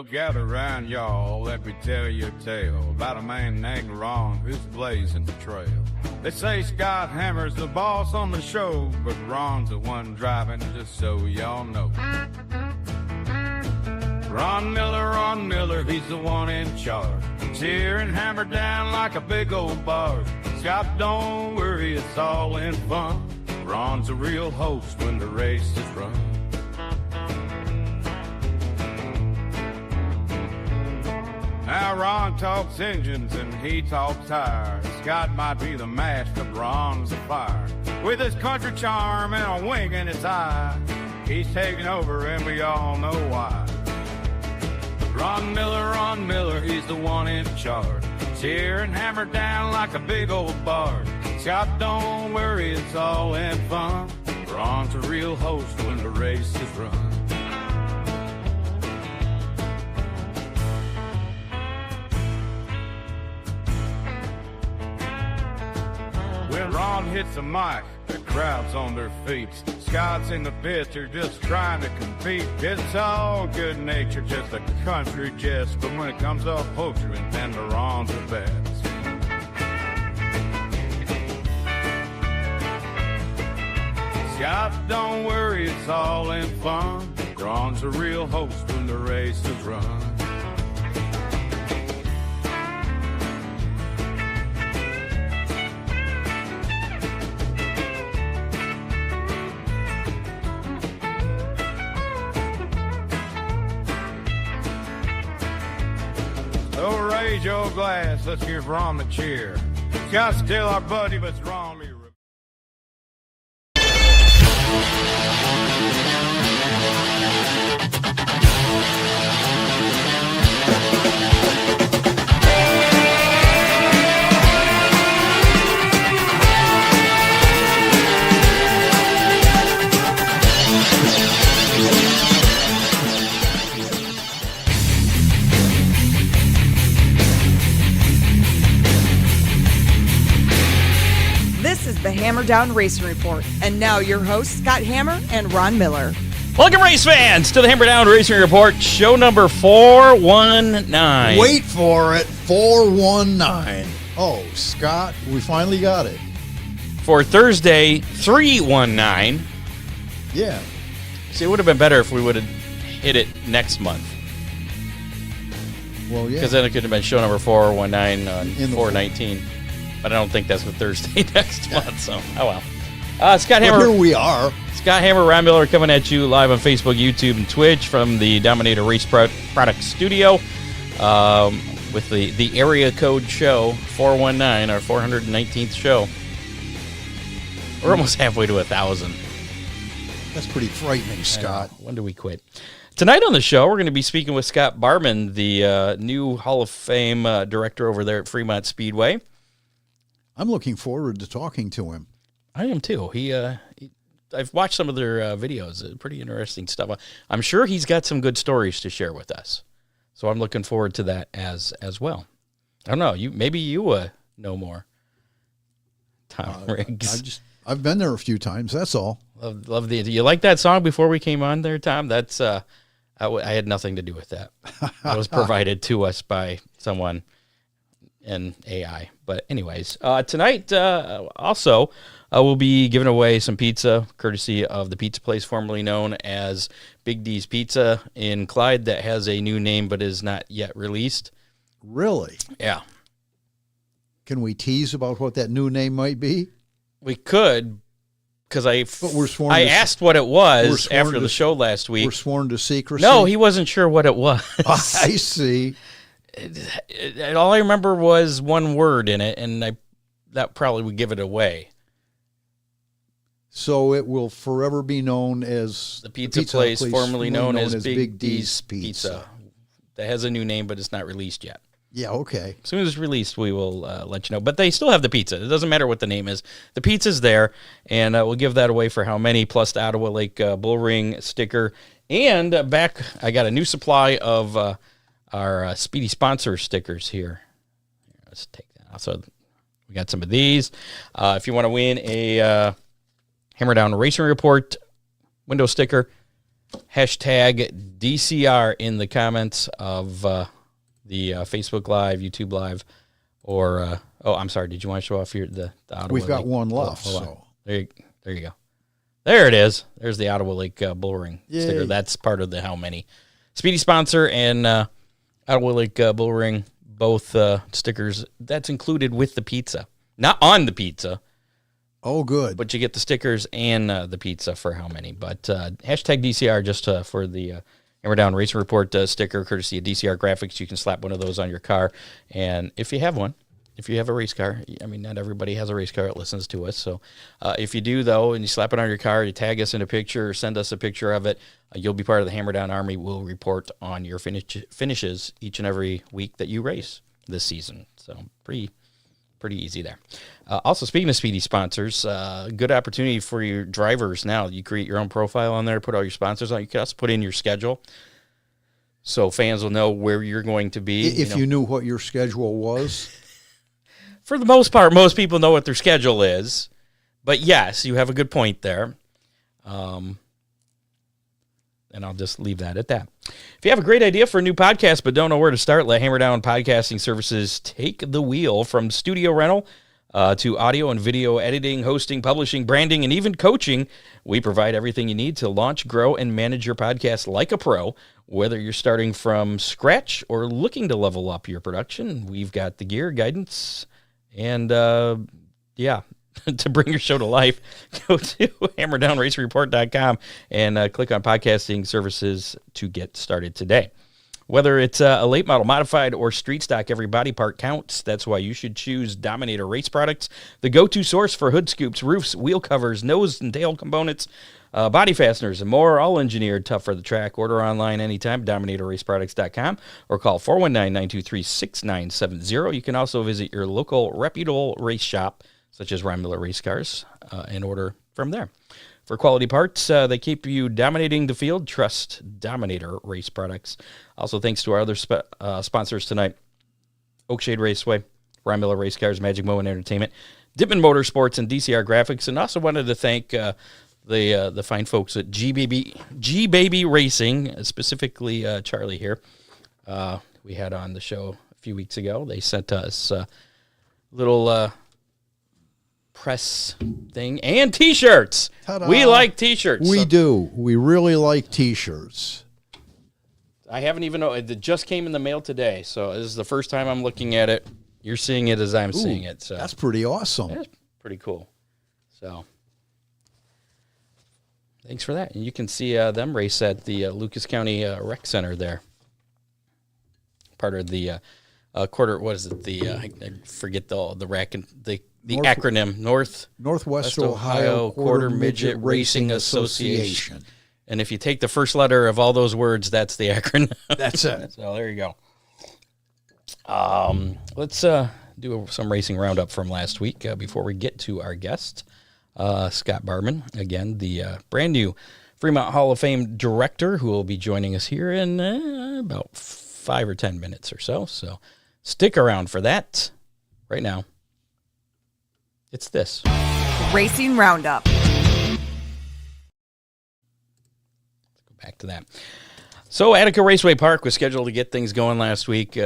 Gather round, y'all, let me tell you a tale about a man named Ron who's blazing the trail. They say Scott Hammer's the boss on the show, but Ron's the one driving, just so y'all know. Ron Miller, he's the one in charge. Tearing Hammer down like a big old barge. Scott, don't worry, it's all in fun. Ron's a real host when the race is run. Now Ron talks engines and he talks tires. Scott might be the match, but Ron's a fire. With his country charm and a wink in his eye, he's taking over and we all know why. Ron Miller, he's the one in charge. Tearing Hammer down like a big old barge. Scott, don't worry, it's all in fun. Ron's a real host when the race is run. When Ron hits the mic, the crowd's on their feet. Scott's in the pits, they're just trying to compete. It's all good nature, just a country jest. But when it comes to poaching, then the Ron's the best. Scott, don't worry, it's all in fun. Ron's a real host when the race is run. So raise your glass, let's give Ron a cheer. Scott's still our buddy, but it's Ron. This is the Hammer Down Racing Report. And now your hosts, Scott Hammer and Ron Miller. Welcome, race fans, to the Hammer Down Racing Report, show number 419. Wait for it, 419. Oh, Scott, we finally got it. For Thursday, 319. Yeah. See, it would have been better if we would have hit it next month. Well, yeah. Because then it could have been show number 419 on In the 419. But I don't think that's what Thursday next month, so oh well. Scott Hammer. Well, here we are. Scott Hammer, Ron Miller coming at you live on Facebook, YouTube, and Twitch from the Dominator Race Product Studio with the area code show 419, our 419th show. We're almost halfway to 1,000. That's pretty frightening, Scott. When do we quit? Tonight on the show, we're going to be speaking with Scott Barman, the new Hall of Fame director over there at Fremont Speedway. I'm looking forward to talking to him. I am too. I've watched some of their videos. Pretty interesting stuff. I'm sure he's got some good stories to share with us. So I'm looking forward to that as well. I don't know. Maybe you know more. Tom Riggs. I've been there a few times. That's all. Love you like that song before we came on there, Tom? That's I had nothing to do with that. That was provided to us by someone in AI. But anyways, tonight also we'll be giving away some pizza courtesy of the pizza place formerly known as Big D's Pizza in Clyde that has a new name but is not yet released. Really? Yeah. Can we tease about what that new name might be? We could, because I asked what it was after the show last week. We're sworn to secrecy? No, he wasn't sure what it was. I see. All I remember was one word in it, and that probably would give it away. So it will forever be known as the pizza place formerly known as Big D's Pizza. That has a new name, but it's not released yet. Yeah, okay. As soon as it's released, we will let you know. But they still have the pizza. It doesn't matter what the name is. The pizza's there, and we'll give that away for how many, plus the Ottawa Lake Bull Ring sticker. And back, I got a new supply of our Speedy Sponsor stickers here. Let's take that out. So we got some of these. If you want to win a Hammer Down Racing Report window sticker, hashtag DCR in the comments of the Facebook Live, YouTube Live, or I'm sorry. Did you want to show off the Ottawa We've got Lake? one left. Hold on. So There you go. There it is. There's the Ottawa Lake Bull Ring Yay. sticker. That's part of the How Many. Speedy sponsor and Ottawa Lake Bull Ring, both stickers. That's included with the pizza. Not on the pizza. Oh, good. But you get the stickers and the pizza for How Many. But hashtag DCR just for the Hammer Down Racing Report sticker, courtesy of DCR Graphics. You can slap one of those on your car. And if you have one, if you have a race car, I mean, not everybody has a race car that listens to us. So if you do, though, and you slap it on your car, you tag us in a picture or send us a picture of it, you'll be part of the Hammer Down Army. We'll report on your finishes each and every week that you race this season. So pretty easy there. Also, speaking of speedy sponsors, good opportunity for your drivers now. You create your own profile on there, put all your sponsors on. You can also put in your schedule so fans will know where you're going to be. If you knew what your schedule was. For the most part, most people know what their schedule is. But yes, you have a good point there. And I'll just leave that at that. If you have a great idea for a new podcast but don't know where to start, let Hammer Down Podcasting Services take the wheel. From studio rental to audio and video editing, hosting, publishing, branding, and even coaching. We provide everything you need to launch, grow, and manage your podcast like a pro. Whether you're starting from scratch or looking to level up your production, we've got the gear, guidance, and to bring your show to life. Go to hammerdownracerreport.com and click on podcasting services to get started today. Whether it's a late model modified or street stock, every body part counts. That's why you should choose Dominator Race Products, the go-to source for hood scoops, roofs, wheel covers, nose and tail components, body fasteners, and more, all engineered tough for the track. Order online anytime, DominatorRaceProducts.com, or call 419-923-6970. You can also visit your local reputable race shop, such as Ryan Miller Race Cars, and order from there. For quality parts, they keep you dominating the field. Trust Dominator Race Products. Also, thanks to our other sponsors tonight, Oakshade Raceway, Ryan Miller Race Cars, Magic Moment Entertainment, Dippin' Motorsports, and DCR Graphics. And also wanted to thank the fine folks at G Baby Racing, specifically Charlie here. We had on the show a few weeks ago. They sent us a little press thing and T-shirts. Ta-da. We like T-shirts. We do. We really like T-shirts. I haven't even know. It just came in the mail today, so this is the first time I'm looking at it. You're seeing it as I'm seeing it. So that's pretty awesome. That's pretty cool. So thanks for that. And you can see them race at the Lucas County Rec Center there. Part of the quarter. What is it? I forget the rack and the acronym Northwest Ohio Quarter Midget Racing Association. And if you take the first letter of all those words, that's the acronym. That's it. So there you go. Let's do some racing roundup from last week before we get to our guest, Scott Barman. Again, the brand new Fremont Hall of Fame director, who will be joining us here in about 5 or 10 minutes or so. So stick around for that. Right now, it's this. Racing Roundup. Let's go back to that. So Attica Raceway Park was scheduled to get things going last week,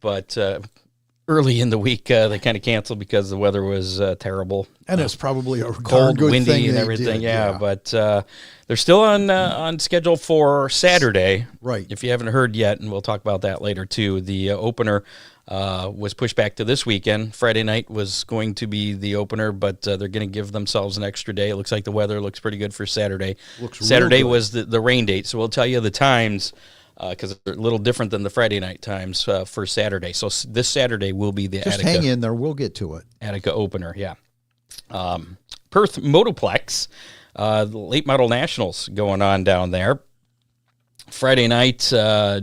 but early in the week they kind of canceled because the weather was terrible. And it's probably a cold, good windy, thing and everything. Yeah, but they're still on schedule for Saturday. Right. If you haven't heard yet, and we'll talk about that later too, the opener was pushed back to this weekend. Friday night was going to be the opener, but they're going to give themselves an extra day. It looks like the weather looks pretty good for Saturday. Saturday was the rain date, so we'll tell you the times because they're a little different than the Friday night times for Saturday. So this Saturday will be the Just Attica. hang in there. We'll get to it. Attica opener, yeah. Perth Motoplex, the late model nationals going on down there. Friday night,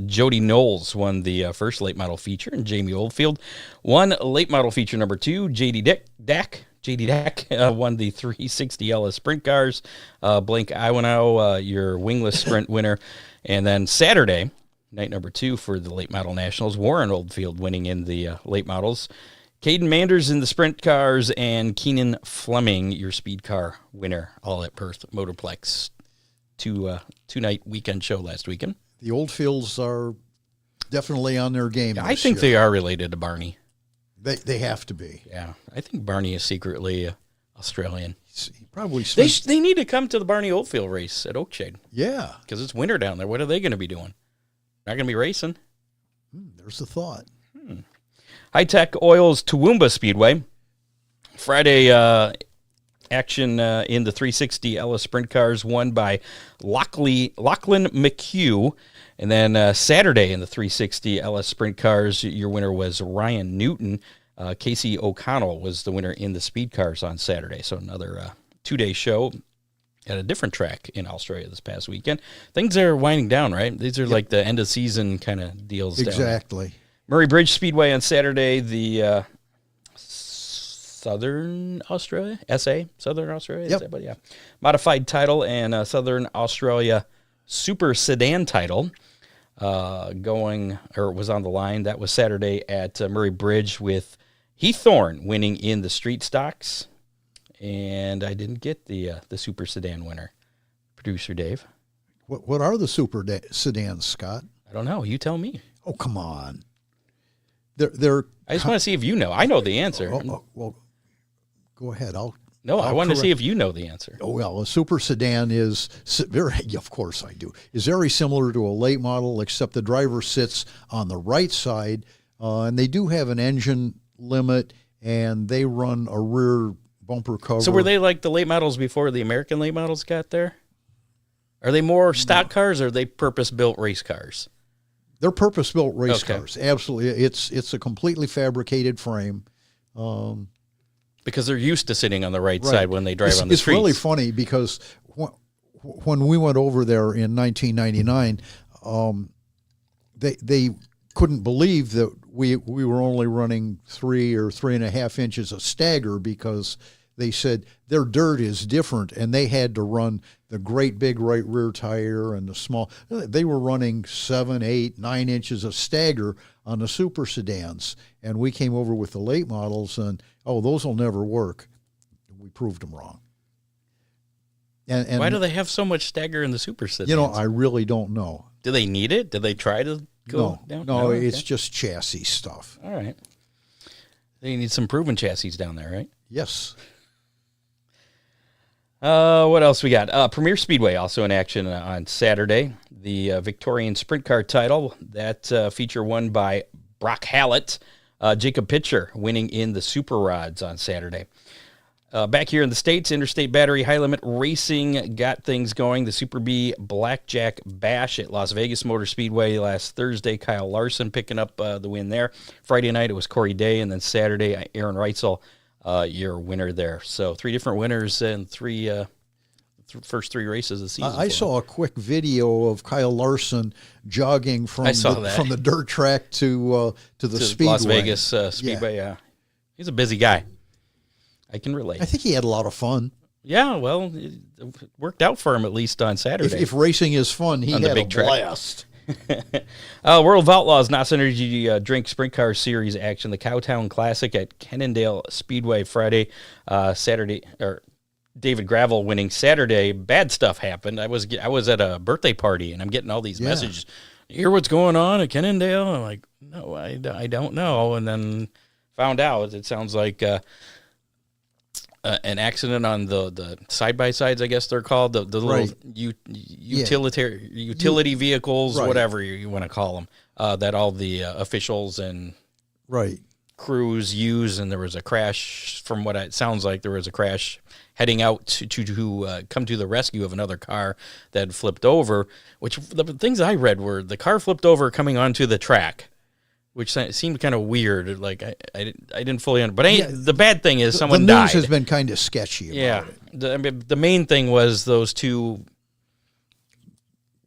Jody Knowles won the first late model feature, and Jamie Oldfield won late model feature number 2. JD Dack won the 360 LS Sprint Cars. Blake Iwanow, your wingless sprint winner. And then Saturday, night number 2 for the late model nationals, Warren Oldfield winning in the late models. Caden Manders in the sprint cars, and Keenan Fleming, your speed car winner, all at Perth Motoplex. two-night weekend show last weekend. The Oldfields are definitely on their game. I think they are related to Barney. They have to be. Yeah, I think Barney is secretly Australian. He probably spent, They need to come to the Barney Oldfield race at Oakshade. Yeah. Because it's winter down there. What are they going to be doing? Not going to be racing. There's the thought. High Tech Oil's Toowoomba Speedway. Friday action in the 360 Ella Sprint Cars won by Lachlan McHugh. And then Saturday in the 360 Ella Sprint Cars, your winner was Ryan Newton. Casey O'Connell was the winner in the Speed Cars on Saturday. So another two-day show at a different track in Australia this past weekend. Things are winding down, right? These are like the end-of-season kind of deals. Exactly. Murray Bridge Speedway on Saturday, the Southern Australia, Southern Australia, yep. Yeah. Modified title and Southern Australia Super Sedan title was on the line. That was Saturday at Murray Bridge with Heath Thorne winning in the street stocks. And I didn't get the Super Sedan winner. Producer Dave. What are the Super Sedans, Scott? I don't know. You tell me. Oh, come on. They're I just want to see if you know. I know the answer. Well, go ahead. I want to see if you know the answer. Oh, well, a Super Sedan is very, of course I do, is very similar to a late model, except the driver sits on the right side, and they do have an engine limit, and they run a rear bumper cover. So were they like the late models before the American late models got there? Are they more stock cars, or are they purpose-built race cars? They're purpose-built race cars. Absolutely. It's a completely fabricated frame. Because they're used to sitting on the right side when they drive on the streets. It's really funny because when we went over there in 1999, they couldn't believe that we were only running 3 or 3.5 inches of stagger, because they said their dirt is different, and they had to run the great big right rear tire and the small. They were running 7, 8, 9 inches of stagger on the Super Sedans, and we came over with the late models, and those will never work. We proved them wrong. And why do they have so much stagger in the Super Sedans? I really don't know. Do they need it? Do they try to go down? No, it's just chassis stuff. All right. They need some proven chassis down there, right? Yes. What else we got? Premier Speedway also in action on Saturday. The Victorian Sprint Car title, that feature won by Brock Hallett. Jacob Pitcher winning in the Super Rods on Saturday. Back here in the States, Interstate Battery High Limit Racing got things going. The Super B Blackjack Bash at Las Vegas Motor Speedway last Thursday. Kyle Larson picking up the win there. Friday night, it was Corey Day, and then Saturday, Aaron Reitzel, your winner there. So 3 different winners in first 3 races of the season. I saw a quick video of Kyle Larson jogging from the dirt track to the Speedway. Las Vegas Speedway, yeah. He's a busy guy. I can relate. I think he had a lot of fun. Yeah, well, it worked out for him at least on Saturday. If racing is fun, he had a blast. World of Outlaws, NOS Energy Drink Sprint Car Series action. The Cowtown Classic at Cannondale Speedway Friday, Saturday, or David Gravel winning Saturday. Bad stuff happened. I was at a birthday party, and I'm getting all these messages. You hear what's going on at Cannondale? I'm like, no, I don't know. And then found out it sounds like an accident on the side-by-sides, I guess they're called, the little utility vehicles, whatever you want to call them, that all the officials and crews use, and there was a crash. From what it sounds like, there was a crash heading out to come to the rescue of another car that had flipped over, which the things I read were the car flipped over coming onto the track, which seemed kind of weird. Like I didn't fully understand. But the bad thing is someone died. The news has been kind of sketchy about it. The main thing was those 2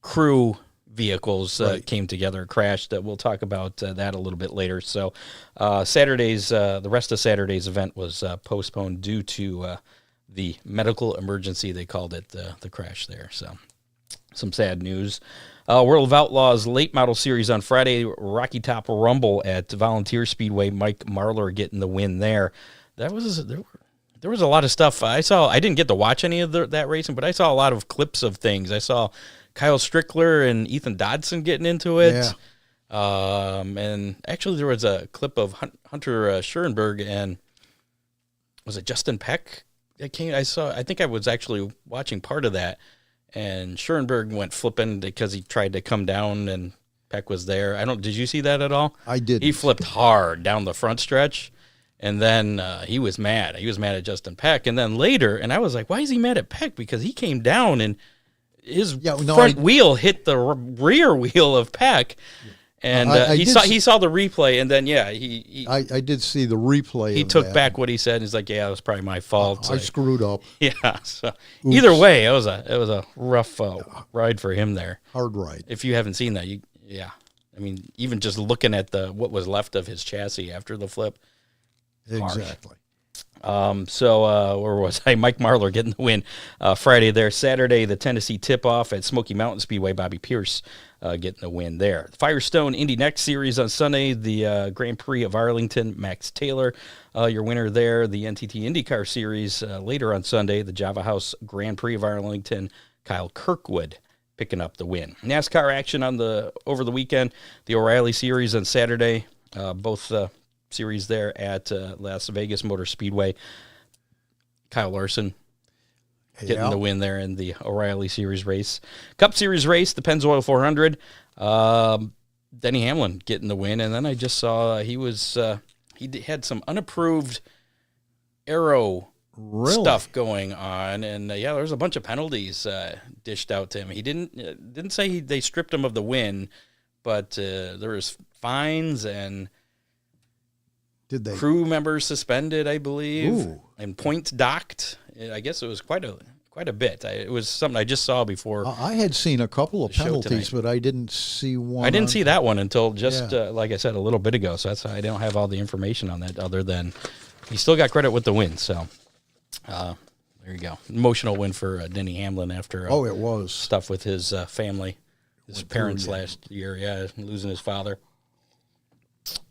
crew vehicles came together, crashed. We'll talk about that a little bit later. So the rest of Saturday's event was postponed due to the medical emergency, they called it, the crash there. So some sad news. World of Outlaws late model series on Friday, Rocky Top Rumble at Volunteer Speedway. Mike Marlar getting the win there. There there was a lot of stuff I saw. I didn't get to watch any of that racing, but I saw a lot of clips of things. I saw Kyle Strickler and Ethan Dodson getting into it. Yeah. And actually there was a clip of Hunter Schoenberg and was it Justin Peck that came? I think I was actually watching part of that, and Schoenberg went flipping because he tried to come down and Peck was there. Did you see that at all? I did. He flipped hard down the front stretch. And then he was mad. He was mad at Justin Peck. And then later, and I was like, why is he mad at Peck? Because he came down and his front wheel hit the rear wheel of Peck. And he saw the replay. And then, I did see the replay. He took back what he said. He's like, yeah, it was probably my fault. I screwed up. Yeah. So either way, it was a rough ride for him there. Hard ride. If you haven't seen that, I mean, even just looking at what was left of his chassis after the flip. Exactly. Where was I? Mike Marlar getting the win Friday there. Saturday, the Tennessee tip-off at Smoky Mountain Speedway. Bobby Pierce getting the win there. Firestone Indy Next Series on Sunday. The Grand Prix of Arlington, Max Taylor, your winner there. The NTT IndyCar Series later on Sunday. The Java House Grand Prix of Arlington, Kyle Kirkwood picking up the win. NASCAR action over the weekend. The O'Reilly Series on Saturday. Both series there at Las Vegas Motor Speedway. Kyle Larson getting the win there in the O'Reilly Series race. Cup Series race, the Pennzoil 400. Denny Hamlin getting the win, and then I just saw he had some unapproved aero stuff going on, and there was a bunch of penalties dished out to him. He didn't say they stripped him of the win, but there was fines and crew members suspended, I believe, and points docked. I guess it was quite a bit. It was something I just saw before. I had seen a couple of penalties, but I didn't see one. I didn't see that one until just, like I said, a little bit ago. So that's I don't have all the information on that other than he still got credit with the win. So there you go. Emotional win for Denny Hamlin after it was stuff with his family, his parents last year. Losing his father.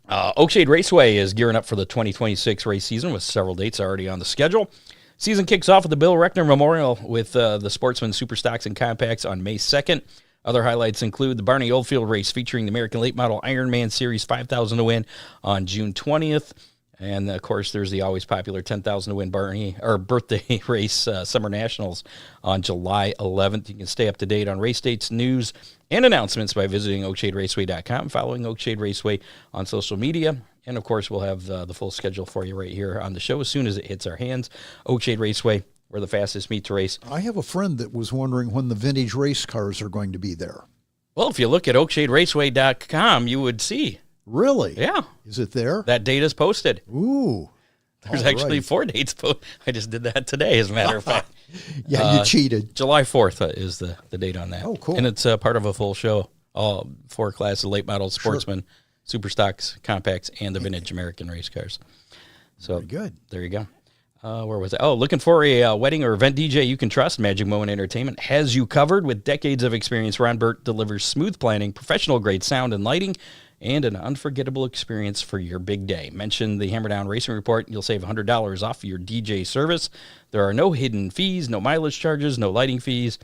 Oakshade Raceway is gearing up for the 2026 race season with several dates already on the schedule. Season kicks off with the Bill Reckner Memorial with the Sportsman Superstocks and Compacts on May 2nd. Other highlights include the Barney Oldfield race featuring the American Late Model Ironman Series 5,000 to win on June 20th. And, of course, there's the always popular 10,000 to win birthday race, Summer Nationals, on July 11th. You can stay up to date on race dates, news, and announcements by visiting oakshaderaceway.com, following Oakshade Raceway on social media. And, of course, we'll have the full schedule for you right here on the show as soon as it hits our hands. Oakshade Raceway, where the fastest meet to race. I have a friend that was wondering when the vintage race cars are going to be there. Well, if you look at oakshaderaceway.com, you would see. Really? Yeah. Is it there? That date is posted. Ooh. There's actually 4 dates posted. I just did that today, as a matter of fact. You cheated. July 4th is the date on that. Oh, cool. And it's part of a full show. All 4 classes, late model, sportsman, Superstocks, compacts, and the vintage American race cars. So very good. There you go. Where was it? Oh, looking for a wedding or event DJ you can trust? Magic Moment Entertainment has you covered. With decades of experience, Ron Burt delivers smooth planning, professional-grade sound and lighting, and an unforgettable experience for your big day. Mention the Hammerdown Racing Report, and you'll save $100 off your DJ service. There are no hidden fees, no mileage charges, no lighting fees.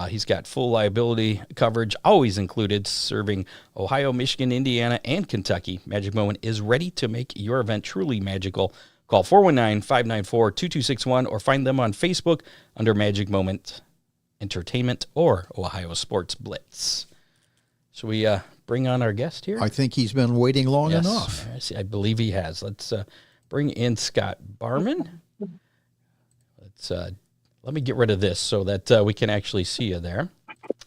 He's got full liability coverage, always included, serving Ohio, Michigan, Indiana, and Kentucky. Magic Moment is ready to make your event truly magical. Call 419-594-2261 or find them on Facebook under Magic Moment Entertainment or Ohio Sports Blitz. Should we bring on our guest here? I think he's been waiting long enough. I believe he has. Let's bring in Scott Barman. Let me get rid of this so that we can actually see you there.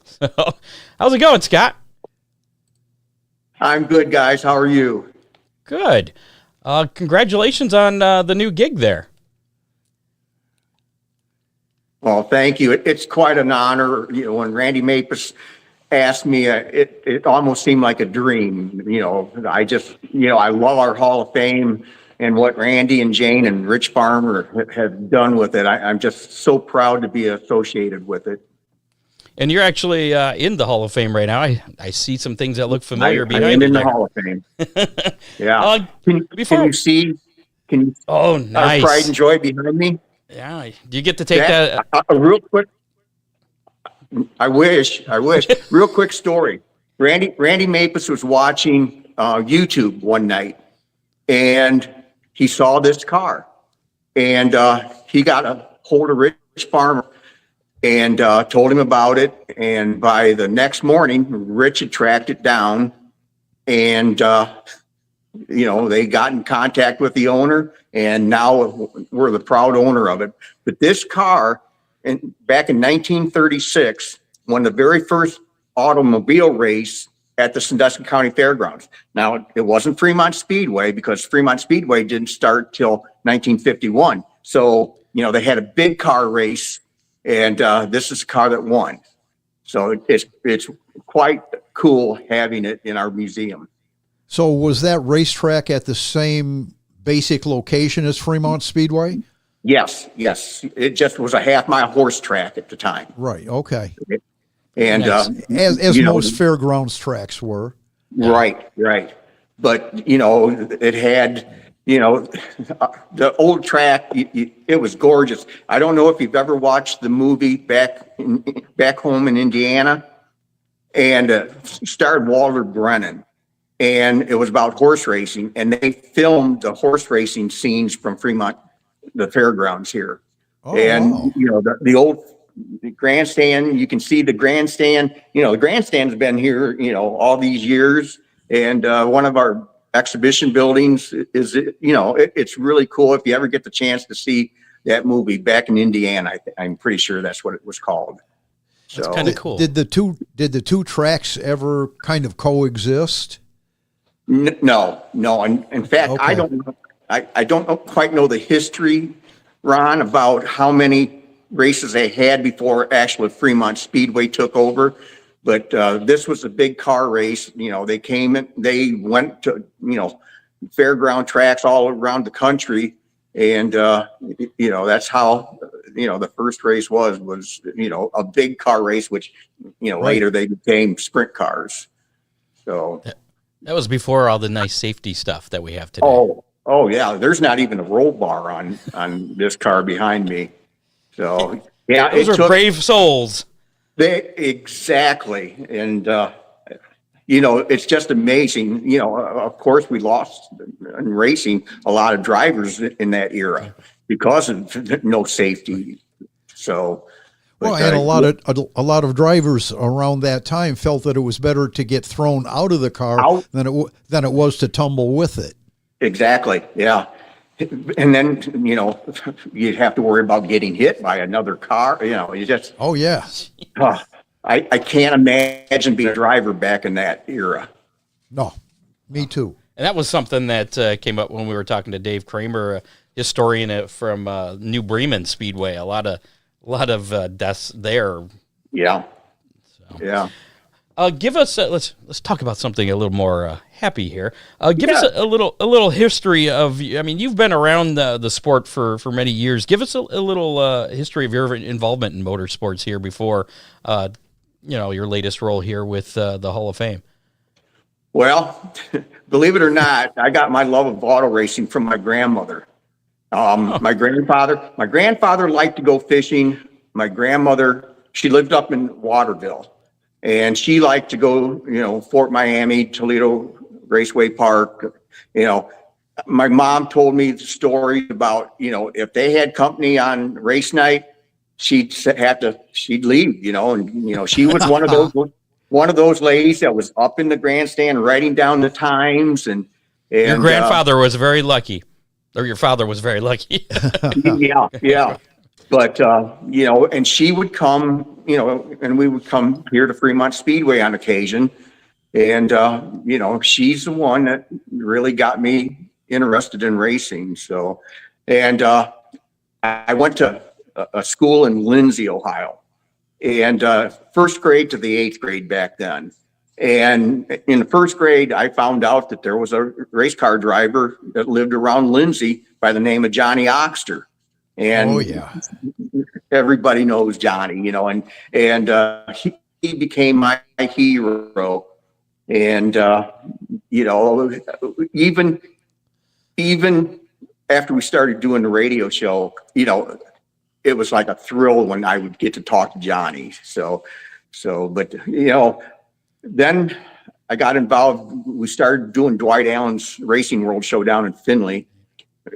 So, how's it going, Scott? I'm good, guys. How are you? Good. Congratulations on the new gig there. Well, thank you. It's quite an honor. You know, when Randy Mapus asked me, it almost seemed like a dream. You know, I love our Hall of Fame and what Randy and Jane and Rich Farmer have done with it. I'm just so proud to be associated with it. And you're actually in the Hall of Fame right now. I see some things that look familiar behind you. I'm in the Hall of Fame. Yeah. Can you see? Can you? Oh, Our nice. pride and joy behind me. Yeah. Do you get to take that? A real quick. I wish. Real quick story. Randy Mapus was watching YouTube one night, and he saw this car, and he got a hold of Rich Farmer and told him about it. And by the next morning, Rich had tracked it down, and they got in contact with the owner, and now we're the proud owner of it. But this car, back in 1936, won the very first automobile race at the Sandusky County Fairgrounds. Now, it wasn't Fremont Speedway, because Fremont Speedway didn't start till 1951. So, they had a big car race, and this is a car that won. So it's quite cool having it in our museum. So was that racetrack at the same basic location as Fremont Speedway? Yes. It just was a half-mile horse track at the time. Right. Okay. And as most fairgrounds tracks were. Right. But it had the old track. It was gorgeous. I don't know if you've ever watched the movie back home in Indiana, and starred Walter Brennan. And it was about horse racing, and they filmed the horse racing scenes from Fremont, the fairgrounds here. Oh, and wow. The old grandstand, you can see the grandstand. The grandstand's been here, all these years. And one of our exhibition buildings is, it's really cool if you ever get the chance to see that movie back in Indiana. I'm pretty sure that's what it was called. That's kind of cool. Did the two tracks ever kind of coexist? No. In fact, Okay. I don't know. I don't quite know the history, Ron, about how many races they had before actually Fremont Speedway took over. But this was a big car race. They came in, they went to, fairground tracks all around the country. And, that's how, the first race was, a big car race, which, later they became sprint cars. So. That was before all the nice safety stuff that we have today. Oh yeah. There's not even a roll bar on this car behind me. So yeah, those are brave souls. Exactly. And, it's just amazing. Of course we lost in racing a lot of drivers in that era because of no safety. So, Well, and a lot of drivers around that time felt that it was better to get thrown out of the car than it was to tumble with it. Exactly. Yeah. And then, you'd have to worry about getting hit by another car. You just. Oh, yeah. I can't imagine being a driver back in that era. No, me too. And that was something that came up when we were talking to Dave Kramer, a historian from New Bremen Speedway. A lot of deaths there. Yeah. So. Yeah. Give us let's talk about something a little more happy here. Give us a little history of. I mean, you've been around the sport for many years. Give us a little history of your involvement in motorsports here before, your latest role here with the Hall of Fame. Well, believe it or not, I got my love of auto racing from my grandmother. My grandfather liked to go fishing. My grandmother, she lived up in Waterville. And she liked to go, Fort Miami, Toledo Raceway Park. My mom told me the story about, if they had company on race night, she'd leave, and, she was one of those ladies that was up in the grandstand writing down the times. And your grandfather was very lucky, or your father was very lucky. Yeah. But, and she would come, and we would come here to Fremont Speedway on occasion. And, she's the one that really got me interested in racing. So, and I went to a school in Lindsay, Ohio, and first grade to the eighth grade back then. And in the first grade, I found out that there was a race car driver that lived around Lindsay by the name of Johnny Oxter. And oh, yeah. Everybody knows Johnny, and he became my hero. And, even after we started doing the radio show, it was like a thrill when I would get to talk to Johnny. But then I got involved. We started doing Dwight Allen's Racing World Show down in Findlay,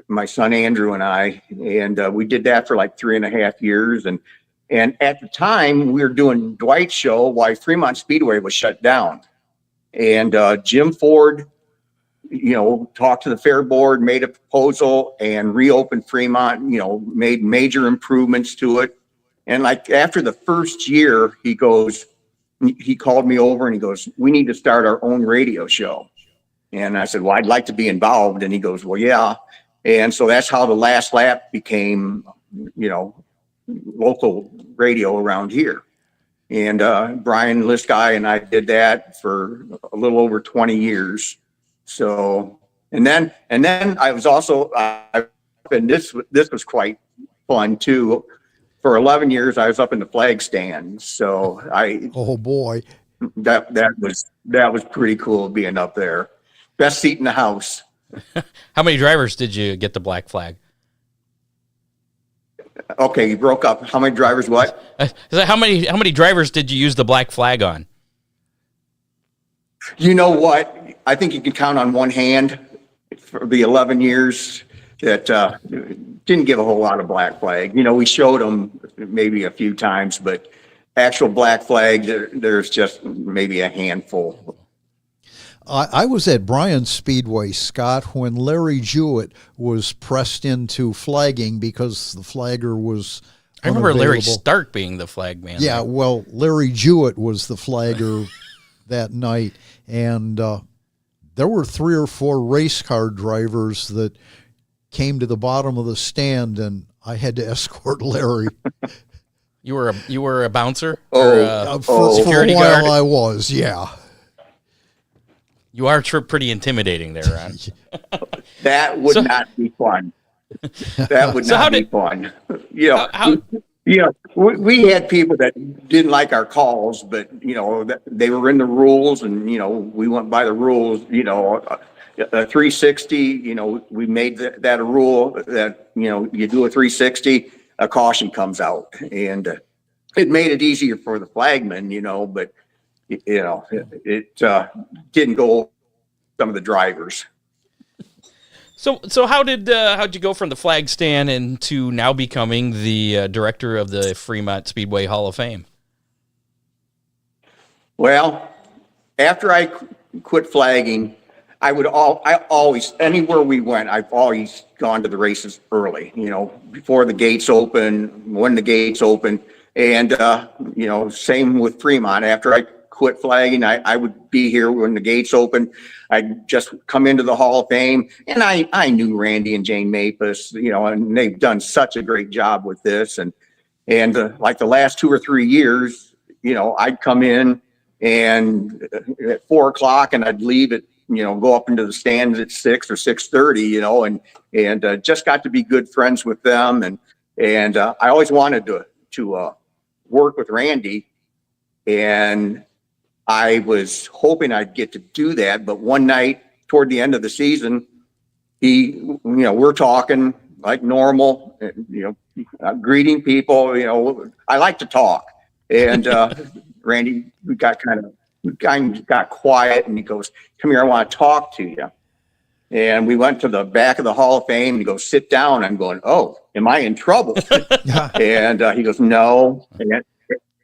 my son Andrew and I, and we did that for like 3.5 years. And at the time we were doing Dwight's show while Fremont Speedway was shut down. And Jim Ford, talked to the fair board, made a proposal, and reopened Fremont, made major improvements to it. And like after the first year, he called me over and he goes, "We need to start our own radio show." And I said, "Well, I'd like to be involved." And he goes, "Well, yeah." And so that's how the Last Lap became, local radio around here. And Brian Liskey and I did that for a little over 20 years. So, and then I was also, and this was quite fun too. For 11 years, I was up in the flag stand. So oh boy, that was pretty cool being up there. Best seat in the house. How many drivers did you get the black flag? Okay, you broke up. How many drivers? What? How many drivers did you use the black flag on? You know what? I think you can count on one hand for the 11 years that didn't give a whole lot of black flag. We showed them maybe a few times, but actual black flag, there's just maybe a handful. I was at Bryan Speedway, Scott, when Larry Jewett was pressed into flagging because the flagger was I remember Larry Stark being the flag man. Yeah, well, Larry Jewett was the flagger that night, and there were 3 or 4 race car drivers that came to the bottom of the stand, and I had to escort Larry. You were a bouncer? For a security while guard? I was, yeah. You are pretty intimidating there, Ron. That would not be fun. That would not be fun. We had people that didn't like our calls, but they were in the rules, and we went by the rules. A 360. We made that a rule that you do a 360, a caution comes out, and it made it easier for the flagman. But it didn't go over some of the drivers. So how'd you go from the flag stand into now becoming the director of the Fremont Speedway Hall of Fame? Well, after I quit flagging, I always, anywhere we went, I've always gone to the races early, before the gates open, when the gates open. And, same with Fremont. After I quit flagging, I would be here when the gates open. I'd just come into the Hall of Fame, and I knew Randy and Jane Mapus, and they've done such a great job with this. And like the last 2 or 3 years, I'd come in and at 4 o'clock, and I'd leave at, go up into the stands at 6 or 6:30, and just got to be good friends with them. And I always wanted to work with Randy, and I was hoping I'd get to do that. But one night toward the end of the season, we're talking like normal, greeting people, I like to talk. And Randy, we kind of got quiet, and he goes, "Come here, I want to talk to you." And we went to the back of the Hall of Fame, and he goes, "Sit down." I'm going, "Oh, am I in trouble?" And he goes, "No."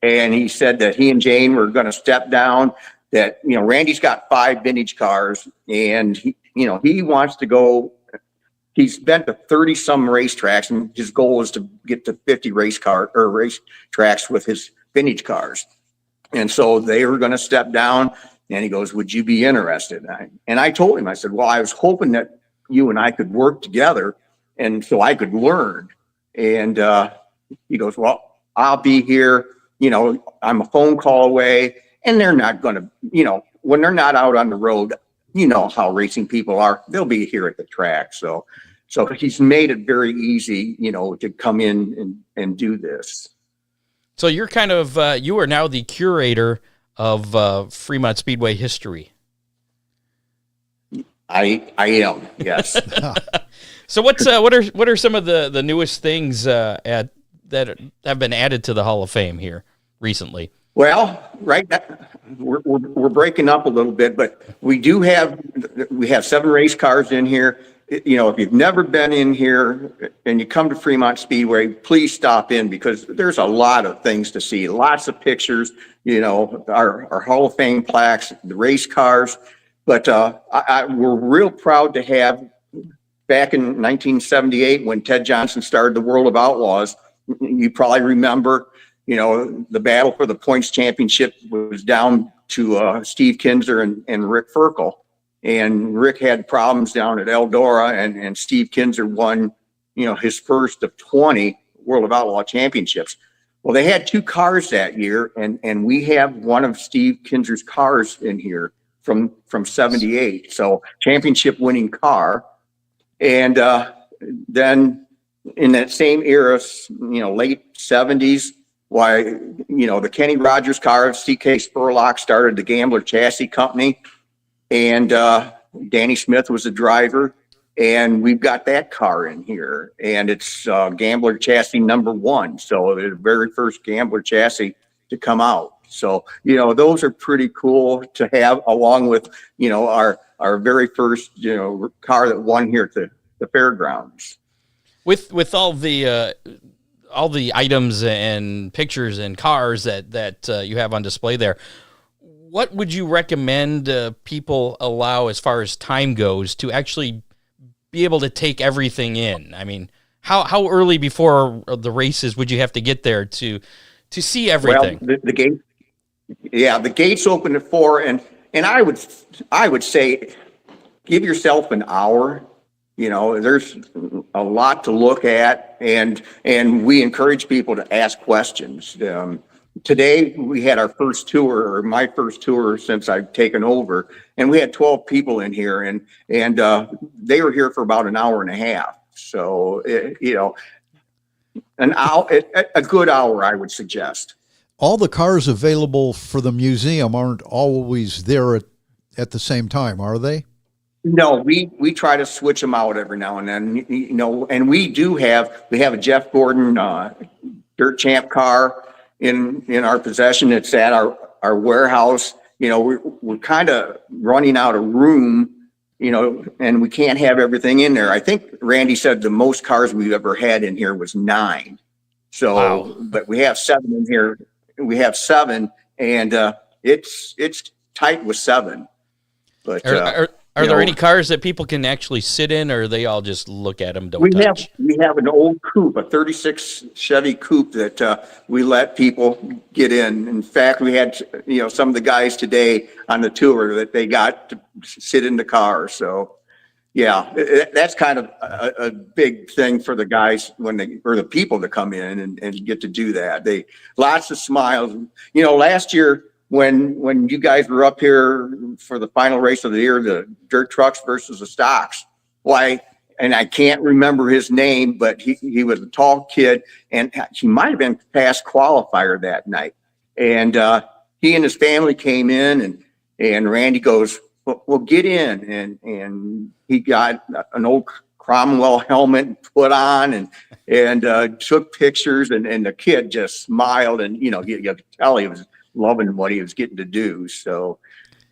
And he said that he and Jane were going to step down, that, Randy's got 5 vintage cars, and he wants to go. He's been to 30 some racetracks, and his goal is to get to 50 race tracks with his vintage cars. And so they were going to step down, and he goes, "Would you be interested?" And I told him, I said, "Well, I was hoping that you and I could work together, and so I could learn." And he goes, "Well, I'll be here. I'm a phone call away." And they're not going to, when they're not out on the road, how racing people are, they'll be here at the track. So he's made it very easy, to come in and do this. So you're kind of, you are now the curator of Fremont Speedway history. I am, yes. So what are some of the newest things that have been added to the Hall of Fame here recently? Well, right now, we're breaking up a little bit, but we have 7 race cars in here. You know, if you've never been in here and you come to Fremont Speedway, please stop in because there's a lot of things to see. Lots of pictures, you know, our Hall of Fame plaques, the race cars. But we're real proud to have, back in 1978 when Ted Johnson started the World of Outlaws, you probably remember, you know, the battle for the points championship was down to Steve Kinzer and Rick Ferkel. And Rick had problems down at Eldora, and Steve Kinzer won, you know, his first of 20 World of Outlaw championships. Well, they had 2 cars that year, and we have one of Steve Kinzer's cars in here from 78. So championship winning car. And then in that same era, you know, late 70s, why, you know, the Kenny Rogers car, C.K. Spurlock started the Gambler Chassis Company. And Danny Smith was the driver, and we've got that car in here, and it's Gambler Chassis #1. So the very first Gambler chassis to come out. So, you know, those are pretty cool to have, along with, you know, our very first, you know, car that won here at the fairgrounds. With all the items and pictures and cars that you have on display there, what would you recommend people allow as far as time goes to actually be able to take everything in? I mean, how early before the races would you have to get there to see everything? Well, the gates open at 4, and I would say give yourself an hour. You know, there's a lot to look at, and we encourage people to ask questions. Today we had our first tour, or my first tour since I've taken over, and we had 12 people in here, and they were here for about an hour and a half. So, you know, an hour, a good hour, I would suggest. All the cars available for the museum aren't always there at the same time, are they? No, we try to switch them out every now and then, you know, and we have a Jeff Gordon Dirt Champ car in our possession. It's at our warehouse. You know, we're kind of running out of room, you know, and we can't have everything in there. I think Randy said the most cars we've ever had in here was 9. So, wow. But we have 7 in here. We have 7, and it's tight with 7. But are there any cars that people can actually sit in, or they all just look at them, don't touch? We have an old coupe, a 36 Chevy coupe that we let people get in. In fact, we had, you know, some of the guys today on the tour that they got to sit in the car. So, yeah, that's kind of a big thing for the guys or the people to come in and get to do that. Lots of smiles. You know, last year, when you guys were up here for the final race of the year, the dirt trucks versus the stocks, and I can't remember his name, but he was a tall kid, and he might have been past qualifier that night. And he and his family came in, and Randy goes, well, get in. And he got an old Cromwell helmet put on and took pictures, and the kid just smiled, and, you know, you could tell he was loving what he was getting to do. So,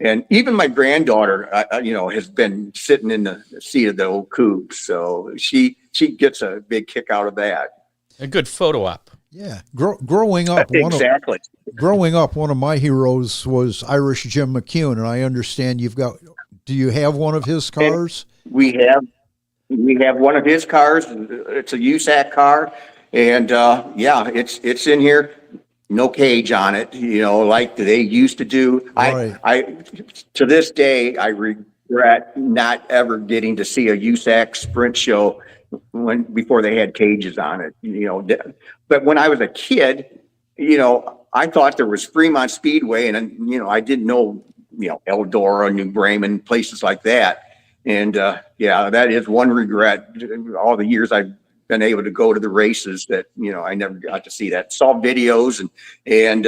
and even my granddaughter, you know, has been sitting in the seat of the old coupe. So she gets a big kick out of that. A good photo op. Yeah. Growing up, exactly. Growing up, one of my heroes was Irish Jim McCune, and I understand do you have one of his cars? And we have one of his cars. It's a USAC car. And yeah, it's in here. No cage on it, you know, like they used to do. Right. I to this day, I regret not ever getting to see a USAC sprint show before they had cages on it, you know. But when I was a kid, you know, I thought there was Fremont Speedway, and, you know, I didn't know, you know, Eldora, New Bremen, places like that. And yeah, that is one regret. All the years I've been able to go to the races that, you know, I never got to see that. Saw videos and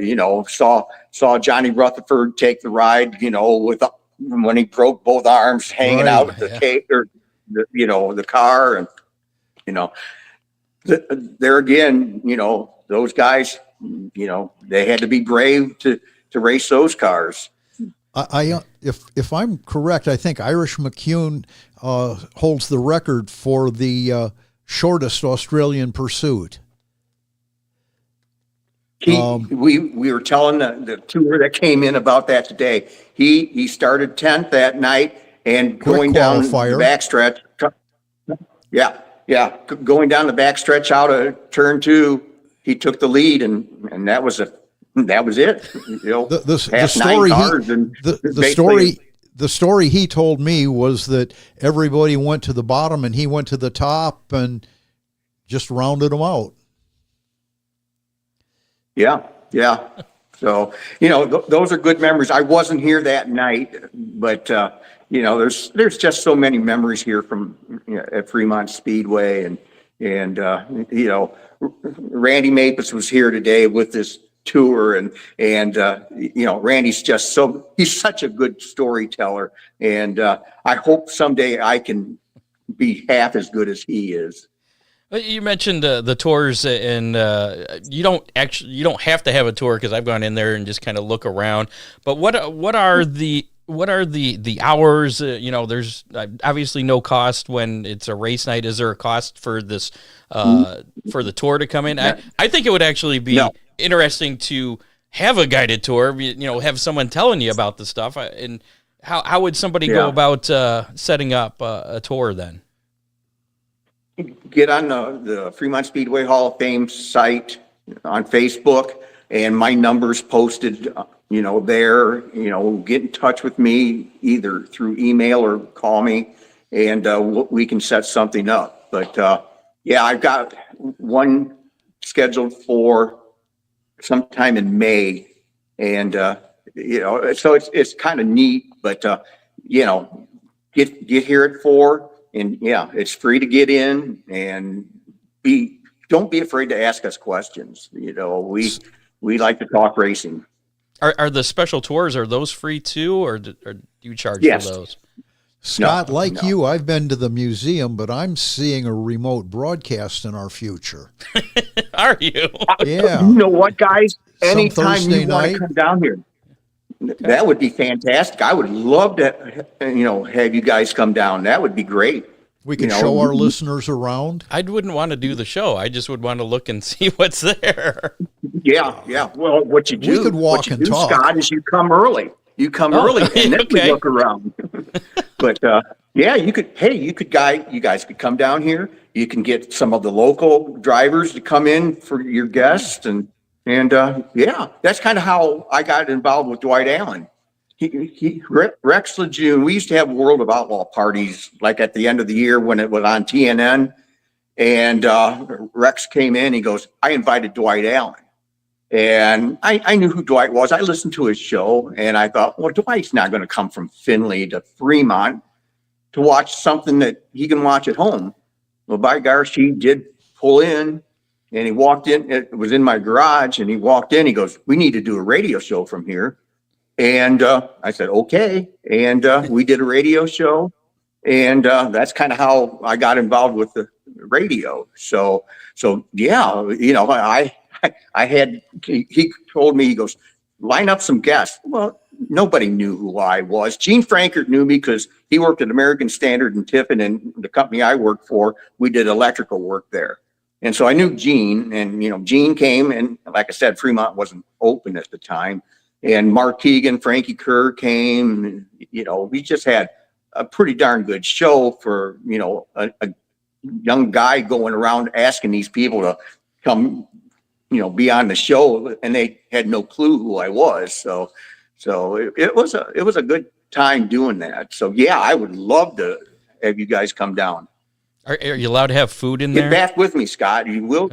you know, saw Johnny Rutherford take the ride, you know, when he broke both arms hanging out at the cage, or the car, and there again, those guys, they had to be brave to race those cars. If I'm correct, I think Irish McCune holds the record for the shortest Australian pursuit. We were telling the tour that came in about that today. He started 10th that night, and going down the backstretch. Yeah, going down the backstretch out of turn 2, he took the lead, and that was it. The story he told me was that everybody went to the bottom and he went to the top and just rounded them out. Yeah. So, those are good memories. I wasn't here that night, but, there's just so many memories here from at Fremont Speedway. And Randy Mapus was here today with this tour, and Randy's he's such a good storyteller. And I hope someday I can be half as good as he is. You mentioned the tours, and you don't have to have a tour, because I've gone in there and just kind of look around. But what are the hours? There's obviously no cost when it's a race night. Is there a cost for this for the tour to come in? I think it would actually be interesting to have a guided tour. Have someone telling you about the stuff. And how would somebody go about setting up a tour then? Get on the Fremont Speedway Hall of Fame site on Facebook, and my number's posted, there. Get in touch with me either through email or call me, and we can set something up. But I've got one scheduled for sometime in May, and so it's kind of neat. But get here at 4. And it's free to get in, and don't be afraid to ask us questions. We like to talk racing. Are the special tours, are those free too, or do you charge for those? Scott, you, I've been to the museum, but I'm seeing a remote broadcast in our future. Are you? Yeah. You know what, guys? Anytime you want to come down here, that would be fantastic. I would love to, have you guys come down. That would be great. We could show our listeners around. I wouldn't want to do the show. I just would want to look and see what's there. Yeah. Well, what you do, we could walk and talk, Scott, is you come early. You come early, and then we look around. But you could. Hey, you guys could come down here. You can get some of the local drivers to come in for your guests, and that's kind of how I got involved with Dwight Allen. Rex Lejeune, we used to have World of Outlaw parties like at the end of the year when it was on TNN, and Rex came in. He goes, I invited Dwight Allen, and I knew who Dwight was. I listened to his show, and I thought, well, Dwight's not going to come from Findlay to Fremont to watch something that he can watch at home. Well, by gosh, he did pull in. And he walked in, it was in my garage, and he walked in, he goes, we need to do a radio show from here. And I said, okay. And we did a radio show, and that's kind of how I got involved with the radio. So I had, he told me, he goes, line up some guests. Well, nobody knew who I was. Gene Frankert knew me because he worked at American Standard in Tiffin, and the company I worked for, we did electrical work there. And so I knew Gene, and, Gene came, and like I said, Fremont wasn't open at the time. And Mark Keegan, Frankie Kerr came, we just had a pretty darn good show for, a young guy going around asking these people to come, be on the show, and they had no clue who I was. So it was a good time doing that. So I would love to have you guys come down. Are you allowed to have food in there? Get back with me, Scott. You will.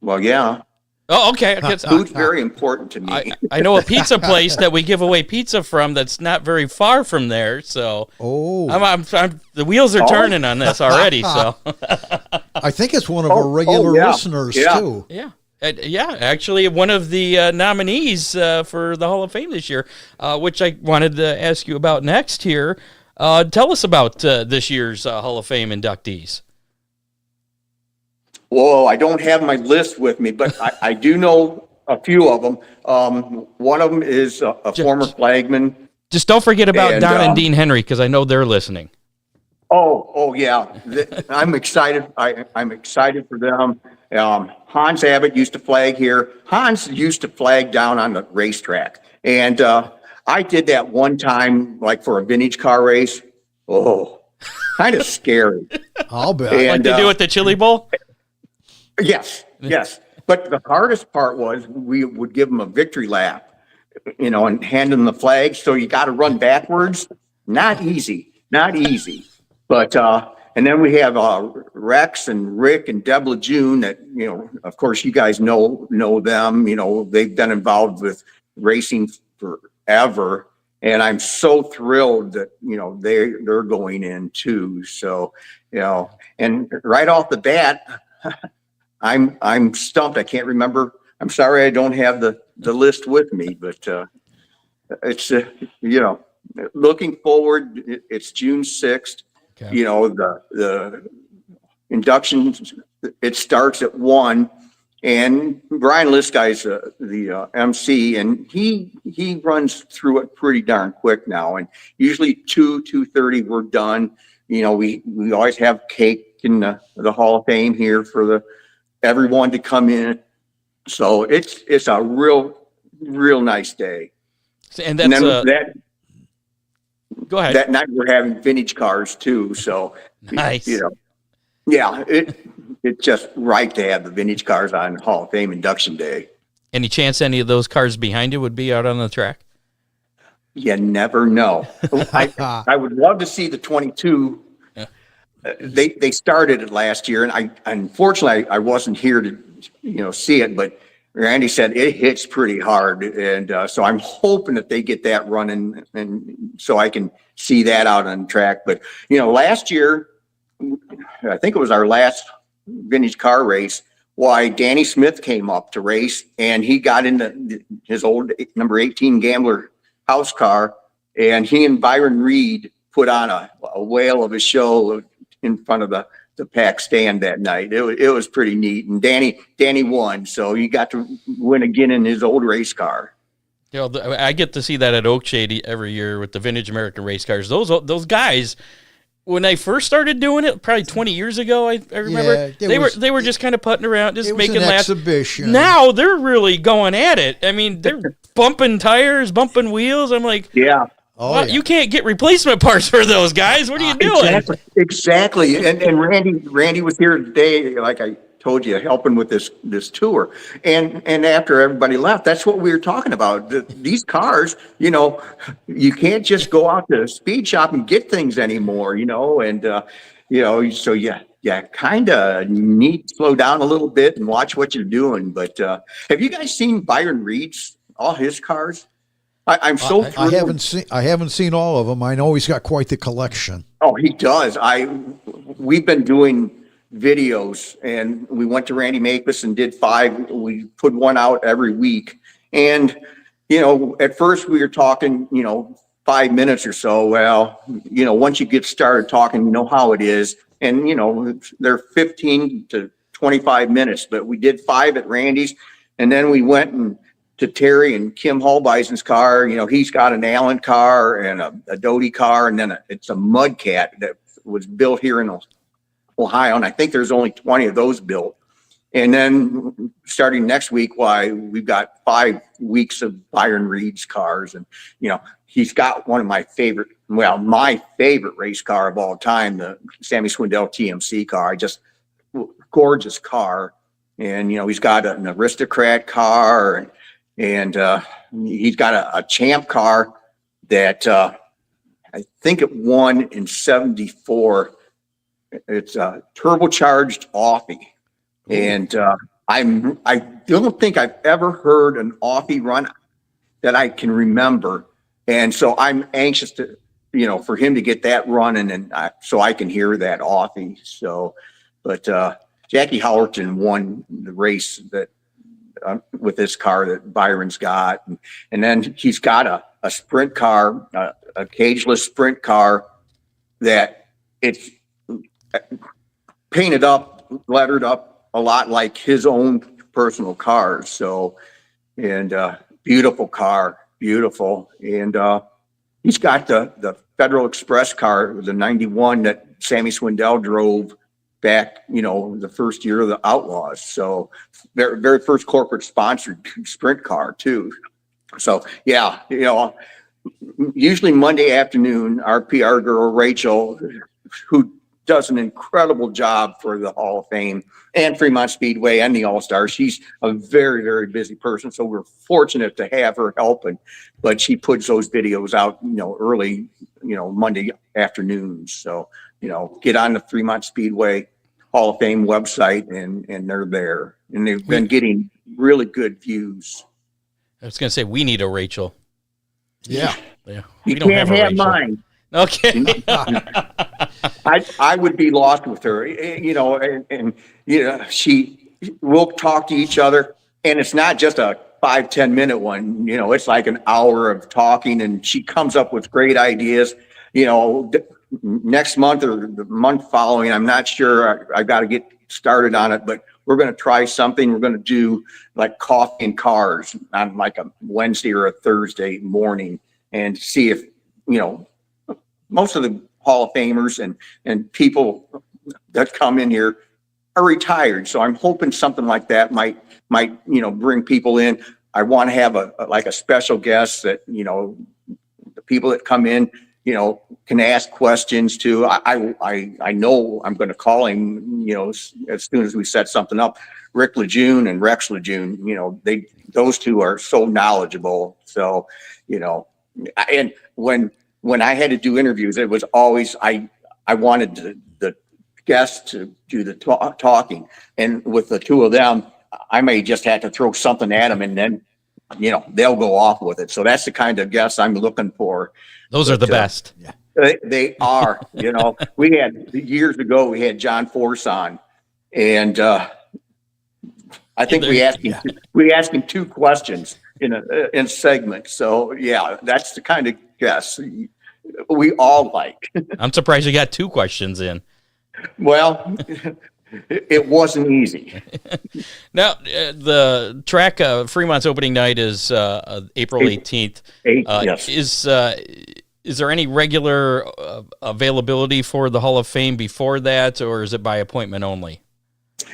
Well, yeah. Oh, okay. Food's very important to me. I know a pizza place that we give away pizza from that's not very far from there. So, I'm the wheels are turning on this already. So, I think it's one of our regular listeners too. Yeah. Actually, one of the nominees for the Hall of Fame this year, which I wanted to ask you about next here. Tell us about this year's Hall of Fame inductees. Whoa, I don't have my list with me, but I do know a few of them. One of them is a former flagman. Just don't forget about And, Don and Dean Henry, because I know they're listening. Oh yeah. I'm excited. I'm excited for them. Hans Abbott used to flag here. Hans used to flag down on the racetrack. And I did that one time, like for a vintage car race. Oh, kind of scary. I'll bet. And, Like they do at the Chili Bowl? Yes. But the hardest part was we would give them a victory lap, and hand them the flag. So you got to run backwards. Not easy. But, and then we have Rex and Rick and Deb Lejeune that, of course, you guys know them. They've been involved with racing forever. And I'm so thrilled that, they're going in too. So, and right off the bat, I'm stumped. I can't remember. I'm sorry I don't have the list with me, but it's, looking forward. It's June 6th. Okay. The induction, it starts at 1, and Brian Liskey's the MC, and he runs through it pretty darn quick now. And usually 2:30 we're done. We always have cake in the Hall of Fame here for everyone to come in. So it's a real nice day. And that's then go ahead. that night we're having vintage cars too. So Nice. Yeah, it's just right to have the vintage cars on Hall of Fame induction day. Any chance any of those cars behind you would be out on the track? You never know. I would love to see the 22. Yeah. They started it last year, and unfortunately I wasn't here to see it, but Randy said it hits pretty hard, and so I'm hoping that they get that running, and so I can see that out on track. But last year, I think it was our last vintage car race. Why Danny Smith came up to race, and he got into his old number 18 Gambler house car, and he and Byron Reed put on a whale of a show in front of the pack stand that night. It was pretty neat, and Danny won, so he got to win again in his old race car. I get to see that at Oakshade every year with the vintage American race cars. Those guys, when I first started doing it, probably 20 years ago, I remember they were just kind of putting around, just making laps. Exhibition. Now they're really going at it. I mean, they're bumping tires, bumping wheels. I'm like, Yeah. Oh, well, yeah. you can't get replacement parts for those guys. What are you doing? Exactly. And Randy was here today, like I told you, helping with this tour. And after everybody left, that's what we were talking about. These cars, you can't just go out to the speed shop and get things anymore, and so yeah, kind of need to slow down a little bit and watch what you're doing. But have you guys seen Byron Reed's all his cars? I'm so thrilled. I haven't seen all of them. I know he's got quite the collection. Oh, he does. We've been doing videos, and we went to Randy Mapus and did 5. We put one out every week. And, at first we were talking, 5 minutes or so. Well, once you get started talking, you know how it is. And, they're 15 to 25 minutes, but we did 5 at Randy's. And then we went to Terry and Kim Hallbeisen's car. He's got an Allen car and a Doty car, and then it's a Mudcat that was built here in Ohio, and I think there's only 20 of those built. And then starting next week, we've got 5 weeks of Byron Reed's cars, and he's got one of my favorite race car of all time, the Sammy Swindell TMC car. Gorgeous car, and he's got an Aristocrat car, and he's got a Champ car that I think it won in '74. It's a turbocharged Offie. And I don't think I've ever heard an Offie run that I can remember. And so I'm anxious to, for him to get that running, and so I can hear that Offie. So, but Jackie Howerton won the race that with this car that Byron's got. And then he's got a sprint car, a cageless sprint car that it's painted up, lettered up a lot like his own personal cars. So, and beautiful car, beautiful. And he's got the Federal Express car, the 91 that Sammy Swindell drove back, the first year of the Outlaws. So very, very first corporate sponsored sprint car too. So yeah, usually Monday afternoon, our PR girl, Rachel, who does an incredible job for the Hall of Fame and Fremont Speedway and the All-Star. She's a very, very busy person. So we're fortunate to have her helping, but she puts those videos out, early, Monday afternoons. So, get on the Fremont Speedway Hall of Fame website and they're there. And they've been getting really good views. I was going to say, we need a Rachel. Yeah. Yeah. You We don't can't have a have Rachel. mine. Okay. I would be lost with her, and we'll talk to each other, and it's not just a 5-10 minute one, it's like an hour of talking, and she comes up with great ideas, next month or the month following. I'm not sure. I got to get started on it, but we're going to try something. We're going to do like coffee and cars on like a Wednesday or a Thursday morning and see if, most of the Hall of Famers and people that come in here are retired. So I'm hoping something like that might, bring people in. I want to have a special guest that, the people that come in, can ask questions to. I know I'm going to call him, as soon as we set something up. Rick Lejeune and Rex Lejeune, those two are so knowledgeable. So, and when I had to do interviews, it was always, I wanted the guests to do the talking. And with the two of them, I may just have to throw something at them and then, they'll go off with it. So that's the kind of guests I'm looking for. Those are the best. Yeah. They are, we had years ago, we had John Force on, and I think we asked him 2 questions in a segment. So yeah, that's the kind of guests we all like. I'm surprised you got 2 questions in. Well, it wasn't easy. Now, the track, Fremont's opening night is April 18th. Yes. Is there any regular availability for the Hall of Fame before that, or is it by appointment only?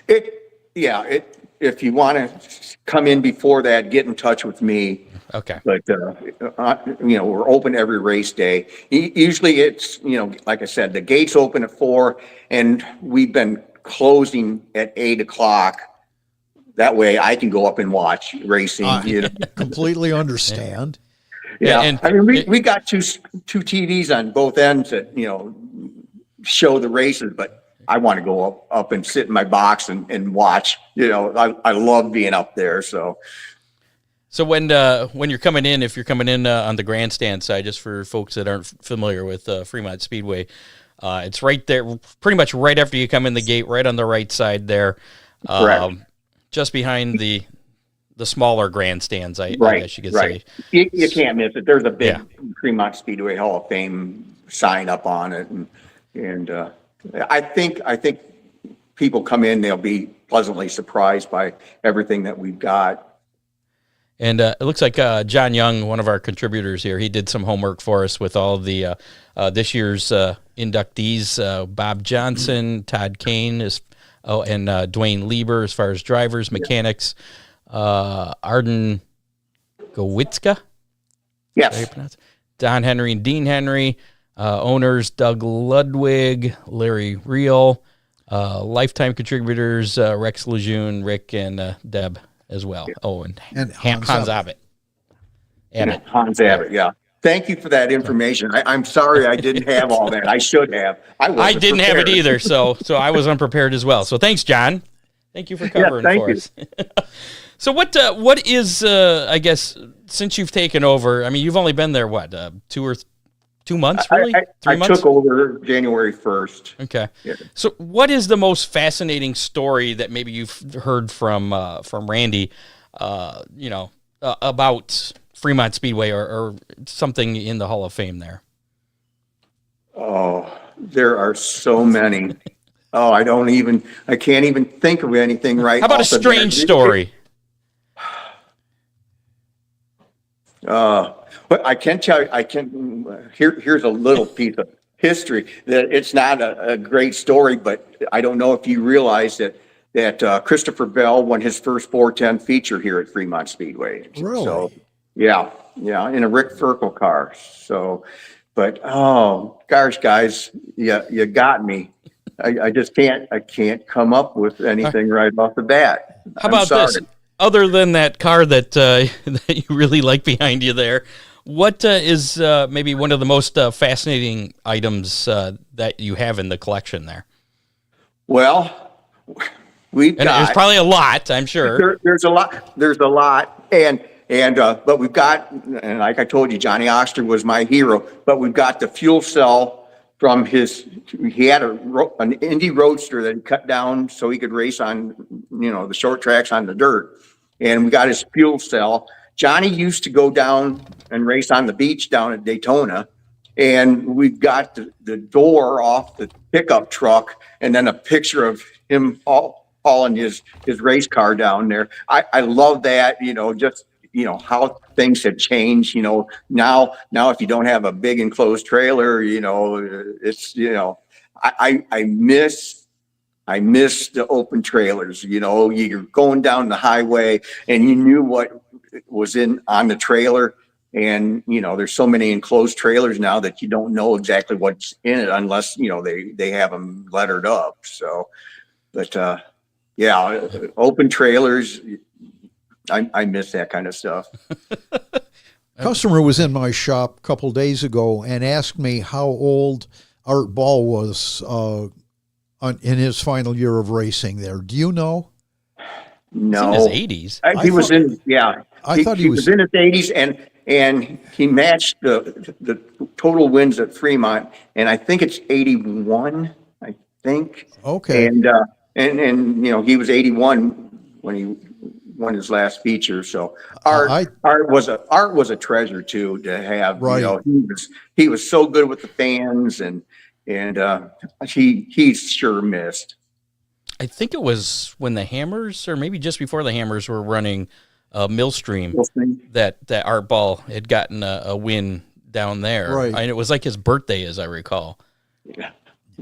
If you want to come in before that, get in touch with me. Okay. But, we're open every race day. Usually it's, like I said, the gates open at 4 and we've been closing at 8 o'clock. That way I can go up and watch racing. Completely understand. Yeah. And I mean, we got two TVs on both ends that, show the races, but I want to go up and sit in my box and watch. I love being up there. So when you're coming in, if you're coming in on the grandstand side, just for folks that aren't familiar with Fremont Speedway, it's right there, pretty much right after you come in the gate, right on the right side there, just behind the smaller grandstands. I guess you could say. You can't miss it. There's a big Fremont Speedway Hall of Fame sign up on it, and I think people come in, they'll be pleasantly surprised by everything that we've got. And it looks like John Young, one of our contributors here, he did some homework for us with all the this year's inductees: Bob Johnson, Todd Kane, and Dwayne Lieber as far as drivers, mechanics. Arden Gowitzka, Yes. Don Henry and Dean Henry, owners Doug Ludwig, Larry Reel, lifetime contributors Rex Lejeune, Rick, and Deb as well. Yeah. Oh, and Hans Abbott. Hans Abbott, yeah. Thank you for that information. I'm sorry I didn't have all that. I should have. I didn't have it either, so I was unprepared as well. So thanks, John. Thank you for covering for us. So what is I guess since you've taken over? I mean, you've only been there 2 months, really? 3 months. I took over January 1st. Okay. Yeah. So what is the most fascinating story that maybe you've heard from Randy? About Fremont Speedway or something in the Hall of Fame there. Oh, there are so many. Oh, I can't even think of anything right. How about a off the strange bat. story? But I can tell you, here's a little piece of history that it's not a great story, but I don't know if you realize that Christopher Bell won his first 410 feature here at Fremont Speedway. Really? So, yeah, in a Rick Ferkel car. So, but oh gosh, guys, you got me. I just can't come up with anything right off the bat. How about this? Other than that car that that you really like behind you there, what is maybe one of the most fascinating items that you have in the collection there? Well, there's probably a lot, I'm sure. There's a lot, and but we've got, and like I told you, Johnny Oster was my hero. But we've got the fuel cell from he had an Indy Roadster that he cut down so he could race on, the short tracks on the dirt. And we got his fuel cell. Johnny used to go down and race on the beach down at Daytona. And we've got the door off the pickup truck and then a picture of him hauling his race car down there. I love that, just, how things have changed, now if you don't have a big enclosed trailer, it's, I miss the open trailers. You're going down the highway and you knew what was on the trailer. And, there's so many enclosed trailers now that you don't know exactly what's in it unless, they have them lettered up. So, but, open trailers, I miss that kind of stuff. Customer was in my shop a couple days ago and asked me how old Art Ball was in his final year of racing there. Do you know? No. He's in his 80s. He was in, yeah. I thought he was in his 80s, and he matched the total wins at Fremont, and I think it's 81, I think. Okay. And he was 81 when he won his last feature. So Art was a treasure too to have. Right. He was so good with the fans, and he's sure missed. I think it was when the Hammers, or maybe just before the Hammers, were running Millstream, that Art Ball had gotten a win down there. Right. And it was like his birthday, as I recall. Yeah.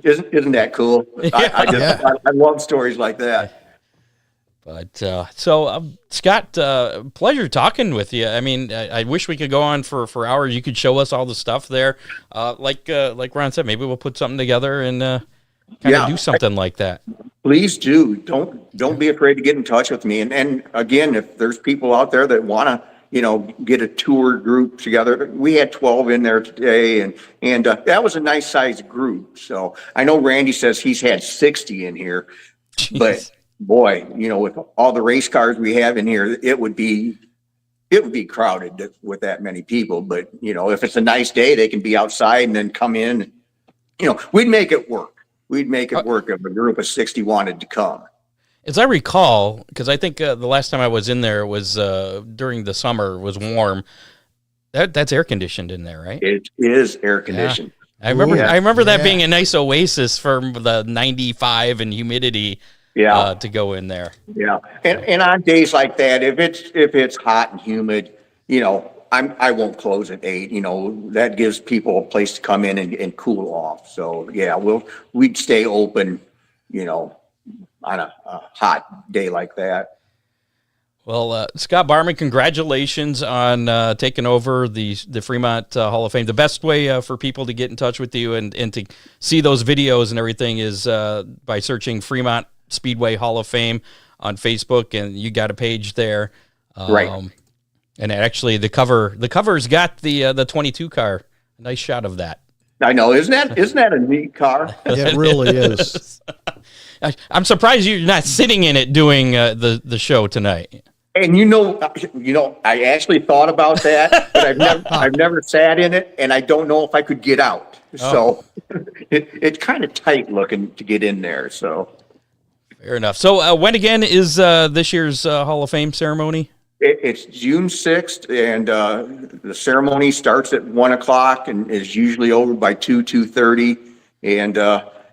Isn't that cool? Yeah. I love stories like that. But Scott, pleasure talking with you. I mean, I wish we could go on for hours. You could show us all the stuff there. Like Ron said, maybe we'll put something together and kind of do something like that. Please do. Don't be afraid to get in touch with me. And again, if there's people out there that want to, get a tour group together, we had 12 in there today, and that was a nice sized group. So I know Randy says he's had 60 in here, Jeez. But boy, with all the race cars we have in here, it would be crowded with that many people. But, if it's a nice day, they can be outside and then come in. We'd make it work. We'd make it work if a group of 60 wanted to come. As I recall, because I think the last time I was in there was during the summer, it was warm. That's air conditioned in there, right? It is air conditioned. Yeah. I remember that Yeah. being a nice oasis from the 95 and humidity. Yeah. To go in there. Yeah. And on days like that, if it's hot and humid, I won't close at 8. That gives people a place to come in and cool off. So yeah, we'd stay open, on a hot day like that. Well, Scott Barman, congratulations on taking over the Fremont Hall of Fame. The best way for people to get in touch with you and to see those videos and everything is by searching Fremont Speedway Hall of Fame on Facebook, and you got a page there. Right. And actually the cover's got the 22 car. Nice shot of that. I know. Isn't that a neat car? It really is. I'm surprised you're not sitting in it doing the show tonight. And I actually thought about that, but I've never sat in it, and I don't know if I could get out. So it's kind of tight looking to get in there. So fair enough. So when again is this year's Hall of Fame ceremony? It's June 6th, and the ceremony starts at 1:00 and is usually over by 2:30. and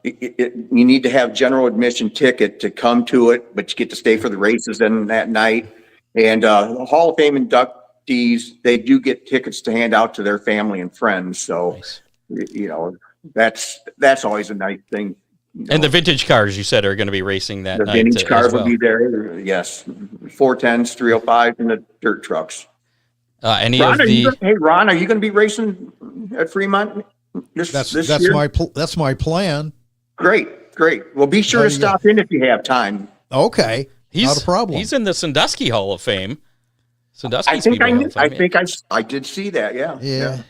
you need to have general admission ticket to come to it, but you get to stay for the races then that night. And the Hall of Fame inductees, they do get tickets to hand out to their family and friends. So, Nice. you know, that's always a nice thing. You know, And the vintage cars you said are going to be racing that the night vintage as cars well. will be there. Yes, 410s, 305s, and the dirt trucks. Any Ron, of the hey Ron, are you going to be racing at Fremont this year? That's my plan. Great. Well, be sure to stop in if you have time. Okay, not a problem. He's in the Sandusky Hall of Fame. Sandusky I think Speedway Hall of Fame, I did see that. Yeah. Yeah.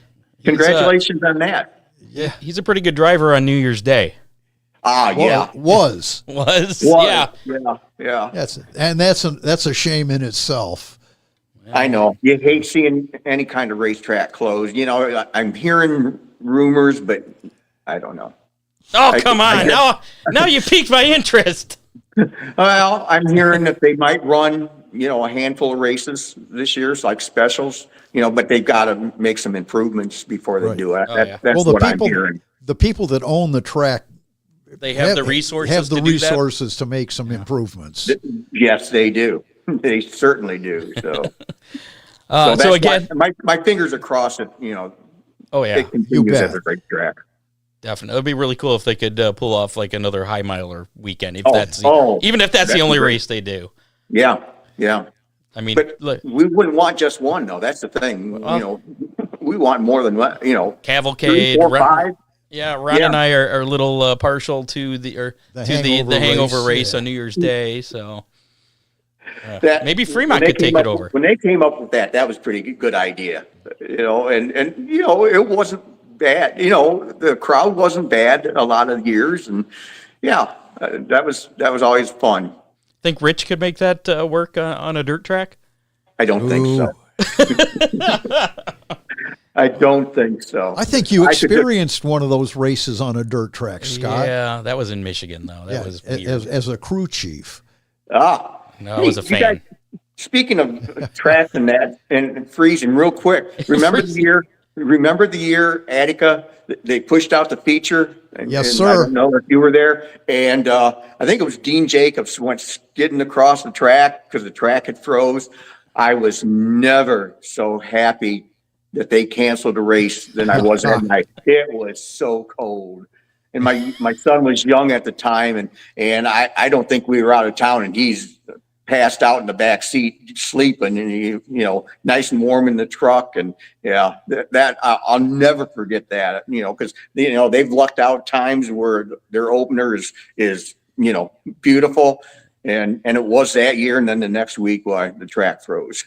Congratulations on that. Yeah, he's a pretty good driver on New Year's Day. Yeah. Was. Yeah. Yeah. That's a shame in itself. I know. You hate seeing any kind of racetrack closed. You know, I'm hearing rumors, but I don't know. Oh, come on. Now you piqued my interest. Well, I'm hearing that they might run, you know, a handful of races this year, so like specials, you know, but they've got to make some improvements before they do it. That's what I'm hearing. The people that own the track They have the resources to make some improvements. Yes, they do. They certainly do. So, so again, my fingers are crossed. You know. Oh yeah, it continues at the racetrack. Definitely, it'd be really cool if they could pull off like another high miler weekend. If even if that's the only race they do. Yeah. I mean, but we wouldn't want just one though. That's the thing. You know, we want more than one. You know, cavalcade, 3, 4, 5. Yeah, Ron and I are a little partial to the hangover race on New Year's Day. So maybe Fremont could take it over. When they came up with that, that was pretty good idea. You know, and you know, it wasn't bad. You know, the crowd wasn't bad a lot of years, and that was always fun. Think Rich could make that work on a dirt track? I don't think so. I don't think so. I think you experienced one of those races on a dirt track, Scott. Yeah, that was in Michigan, though. That was weird. As a crew chief. No, I was a fan. Guys, speaking of track and that and freezing, real quick, remember the year Attica, they pushed out the feature? Yes, and sir. I don't know if you were there. And I think it was Dean Jacobs went skidding across the track because the track had froze. I was never so happy that they canceled the race than I was that night. It was so cold. And my son was young at the time, and I don't think we were out of town, and he's passed out in the back seat sleeping, and you know, nice and warm in the truck. And that I'll never forget that, you know, because you know they've lucked out times where their opener is you know, beautiful, and it was that year, and then the next week the track froze.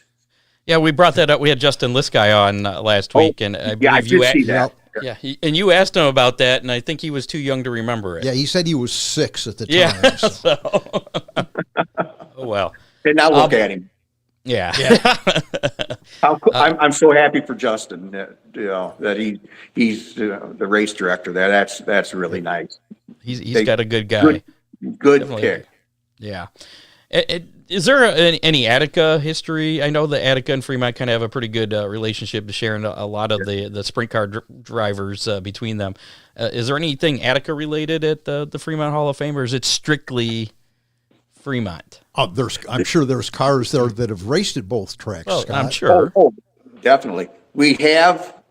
Yeah, we brought that up. We had Justin Liskey on last week, and I believe I did see that. Yeah, and you asked him about that, and I think he was too young to remember it. Yeah, he said he was 6 at the time. Yeah, so. Oh well. And now look at him. Yeah. I'm so happy for Justin that you know that he's the race director there. That's really nice. He's got a good guy. Good Definitely. pick. Yeah. Is there any Attica history? I know the Attica and Fremont kind of have a pretty good relationship, sharing a lot of the sprint car drivers between them. Is there anything Attica related at the Fremont Hall of Fame, or is it strictly Fremont? I'm sure there's cars there that have raced at both tracks, Scott. I'm sure. Oh, definitely. We have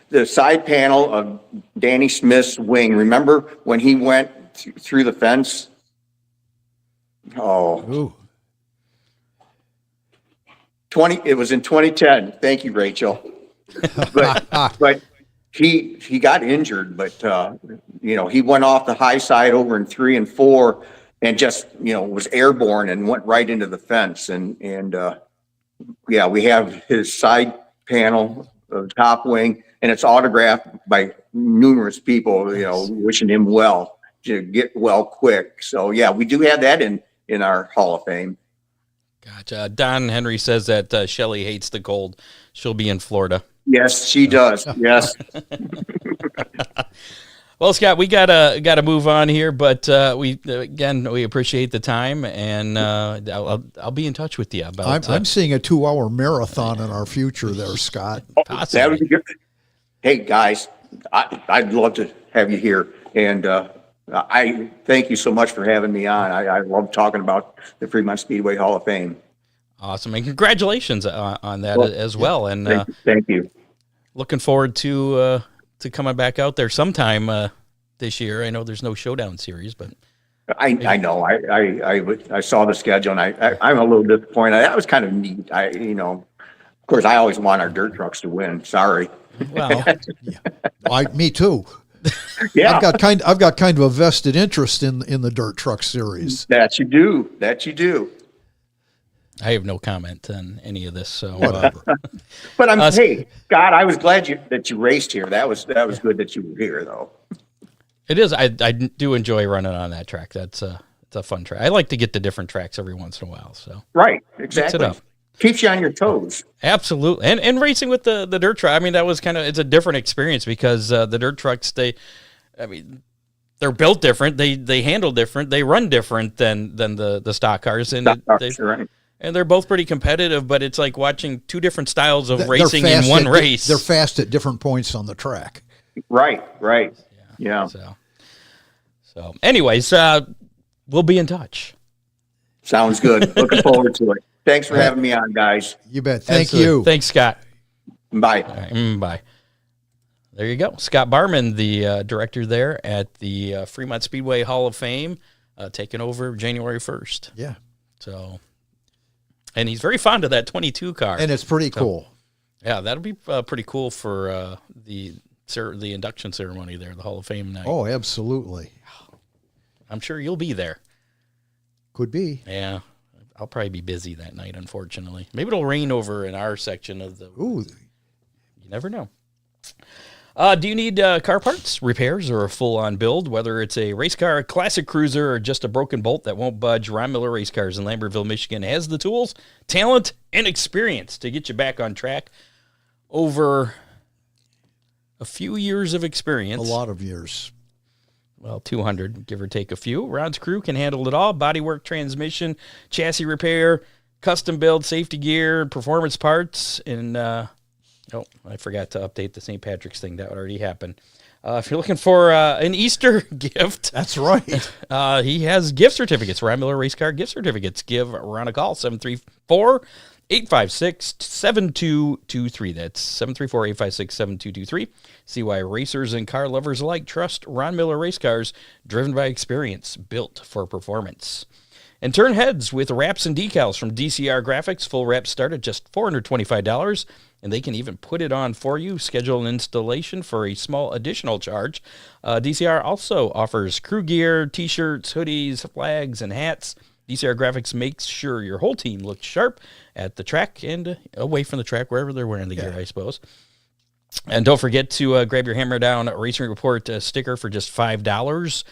the side panel of Danny Smith's wing. Remember when he went through the fence? Oh. Ooh. It was in 2010. Thank you, Rachel. But he got injured, but you know, he went off the high side over in 3 and 4 and just, you know, was airborne and went right into the fence. And we have his side panel of top wing, and it's autographed by numerous people, you know, wishing him well, to get well quick. So yeah, we do have that in our Hall of Fame. Gotcha. Don Henry says that Shelley hates the cold. She'll be in Florida. Yes, she does. Yes. Well, Scott, we gotta move on here, but we appreciate the time, and I'll be in touch with you about. I'm seeing a 2-hour marathon in our future there, Scott. That would be good. Hey guys, I'd love to have you here. And I thank you so much for having me on. I love talking about the Fremont Speedway Hall of Fame. Awesome. And congratulations on that as well. And thank you. Looking forward to coming back out there sometime this year. I know there's no showdown series, but I know. I saw the schedule, and I'm a little disappointed. That was kind of neat. Of course, I always want our dirt trucks to win. Sorry. Well, me too. Yeah, I've got kind of a vested interest in the dirt truck series. That you do. I have no comment on any of this. So, but hey, Scott, I was glad that you raced here. That was good that you were here, though. It is. I do enjoy running on that track. It's a fun track. I like to get to different tracks every once in a while. So right, exactly. Mix it up. Keeps you on your toes. Absolutely. And racing with the dirt truck, I mean, that was it's a different experience because the dirt trucks, they're built different. They handle different. They run different than the stock cars. And right. And they're both pretty competitive, but it's like watching two different styles of racing in one race. They're fast at different points on the track. Right. Yeah. So anyways, we'll be in touch. Sounds good. Looking forward to it. Thanks for having me on, guys. You bet. Thank Absolutely. you. Thanks, Scott. Bye. All right, bye. There you go. Scott Barman, the director there at the Fremont Speedway Hall of Fame, taking over January 1st. Yeah. So, and he's very fond of that 22 car. And it's pretty cool. Yeah, that'll be pretty cool for the induction ceremony there, the Hall of Fame night. Oh, absolutely. I'm sure you'll be there. Could be. Yeah. I'll probably be busy that night, unfortunately. Maybe it'll rain over in our section of the... Ooh. You never know. Do you need car parts, repairs, or a full-on build? Whether it's a race car, a classic cruiser, or just a broken bolt that won't budge, Ron Miller Race Cars in Lambertville, Michigan has the tools, talent, and experience to get you back on track. Over a few years of experience. A lot of years. Well, 200, give or take a few. Ron's crew can handle it all. Bodywork, transmission, chassis repair, custom build, safety gear, performance parts, and, I forgot to update the St. Patrick's thing. That already happened. If you're looking for an Easter gift. That's right. He has gift certificates, Ron Miller Race Car gift certificates. Give Ron a call, 734-856-7223. That's 734-856-7223. See why racers and car lovers alike trust Ron Miller Race Cars, driven by experience, built for performance. And turn heads with wraps and decals from DCR Graphics. Full wraps start at just $425, and they can even put it on for you. Schedule an installation for a small additional charge. DCR also offers crew gear, T-shirts, hoodies, flags, and hats. DCR Graphics makes sure your whole team looks sharp at the track and away from the track, wherever they're wearing the gear, I suppose. And don't forget to grab your Hammer Down Racing Report sticker for just $5.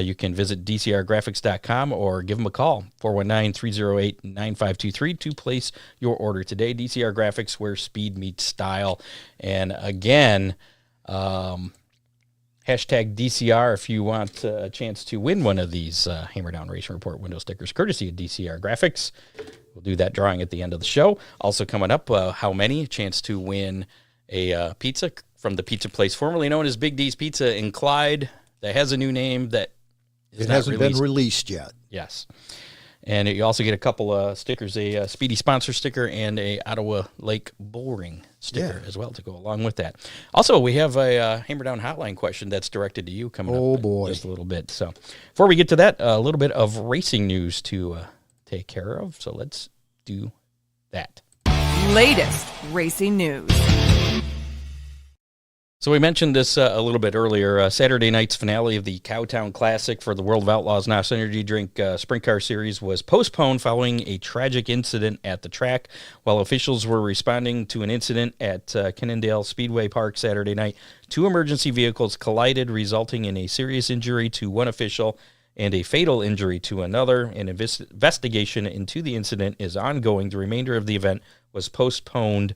You can visit DCRgraphics.com or give them a call, 419-308-9523, to place your order today. DCR Graphics, where speed meets style. And again, hashtag DCR if you want a chance to win one of these Hammer Down Racing Report window stickers, courtesy of DCR Graphics. We'll do that drawing at the end of the show. Also coming up, how many? A chance to win a pizza from the pizza place formerly known as Big D's Pizza in Clyde that has a new name that hasn't been released yet. Yes. And you also get a couple of stickers, a Speedy sponsor sticker and a Ottawa Lake Bullring sticker as well to go along with that. Also, we have a Hammer Down hotline question that's directed to you coming up in just a little bit. So before we get to that, a little bit of racing news to take care of. So let's do that. Latest racing news. So we mentioned this a little bit earlier. Saturday night's finale of the Cowtown Classic for the World of Outlaws NOS Energy Drink Sprint Car Series was postponed following a tragic incident at the track. While officials were responding to an incident at Cannondale Speedway Park Saturday night, two emergency vehicles collided, resulting in a serious injury to one official and a fatal injury to another. An investigation into the incident is ongoing. The remainder of the event was postponed.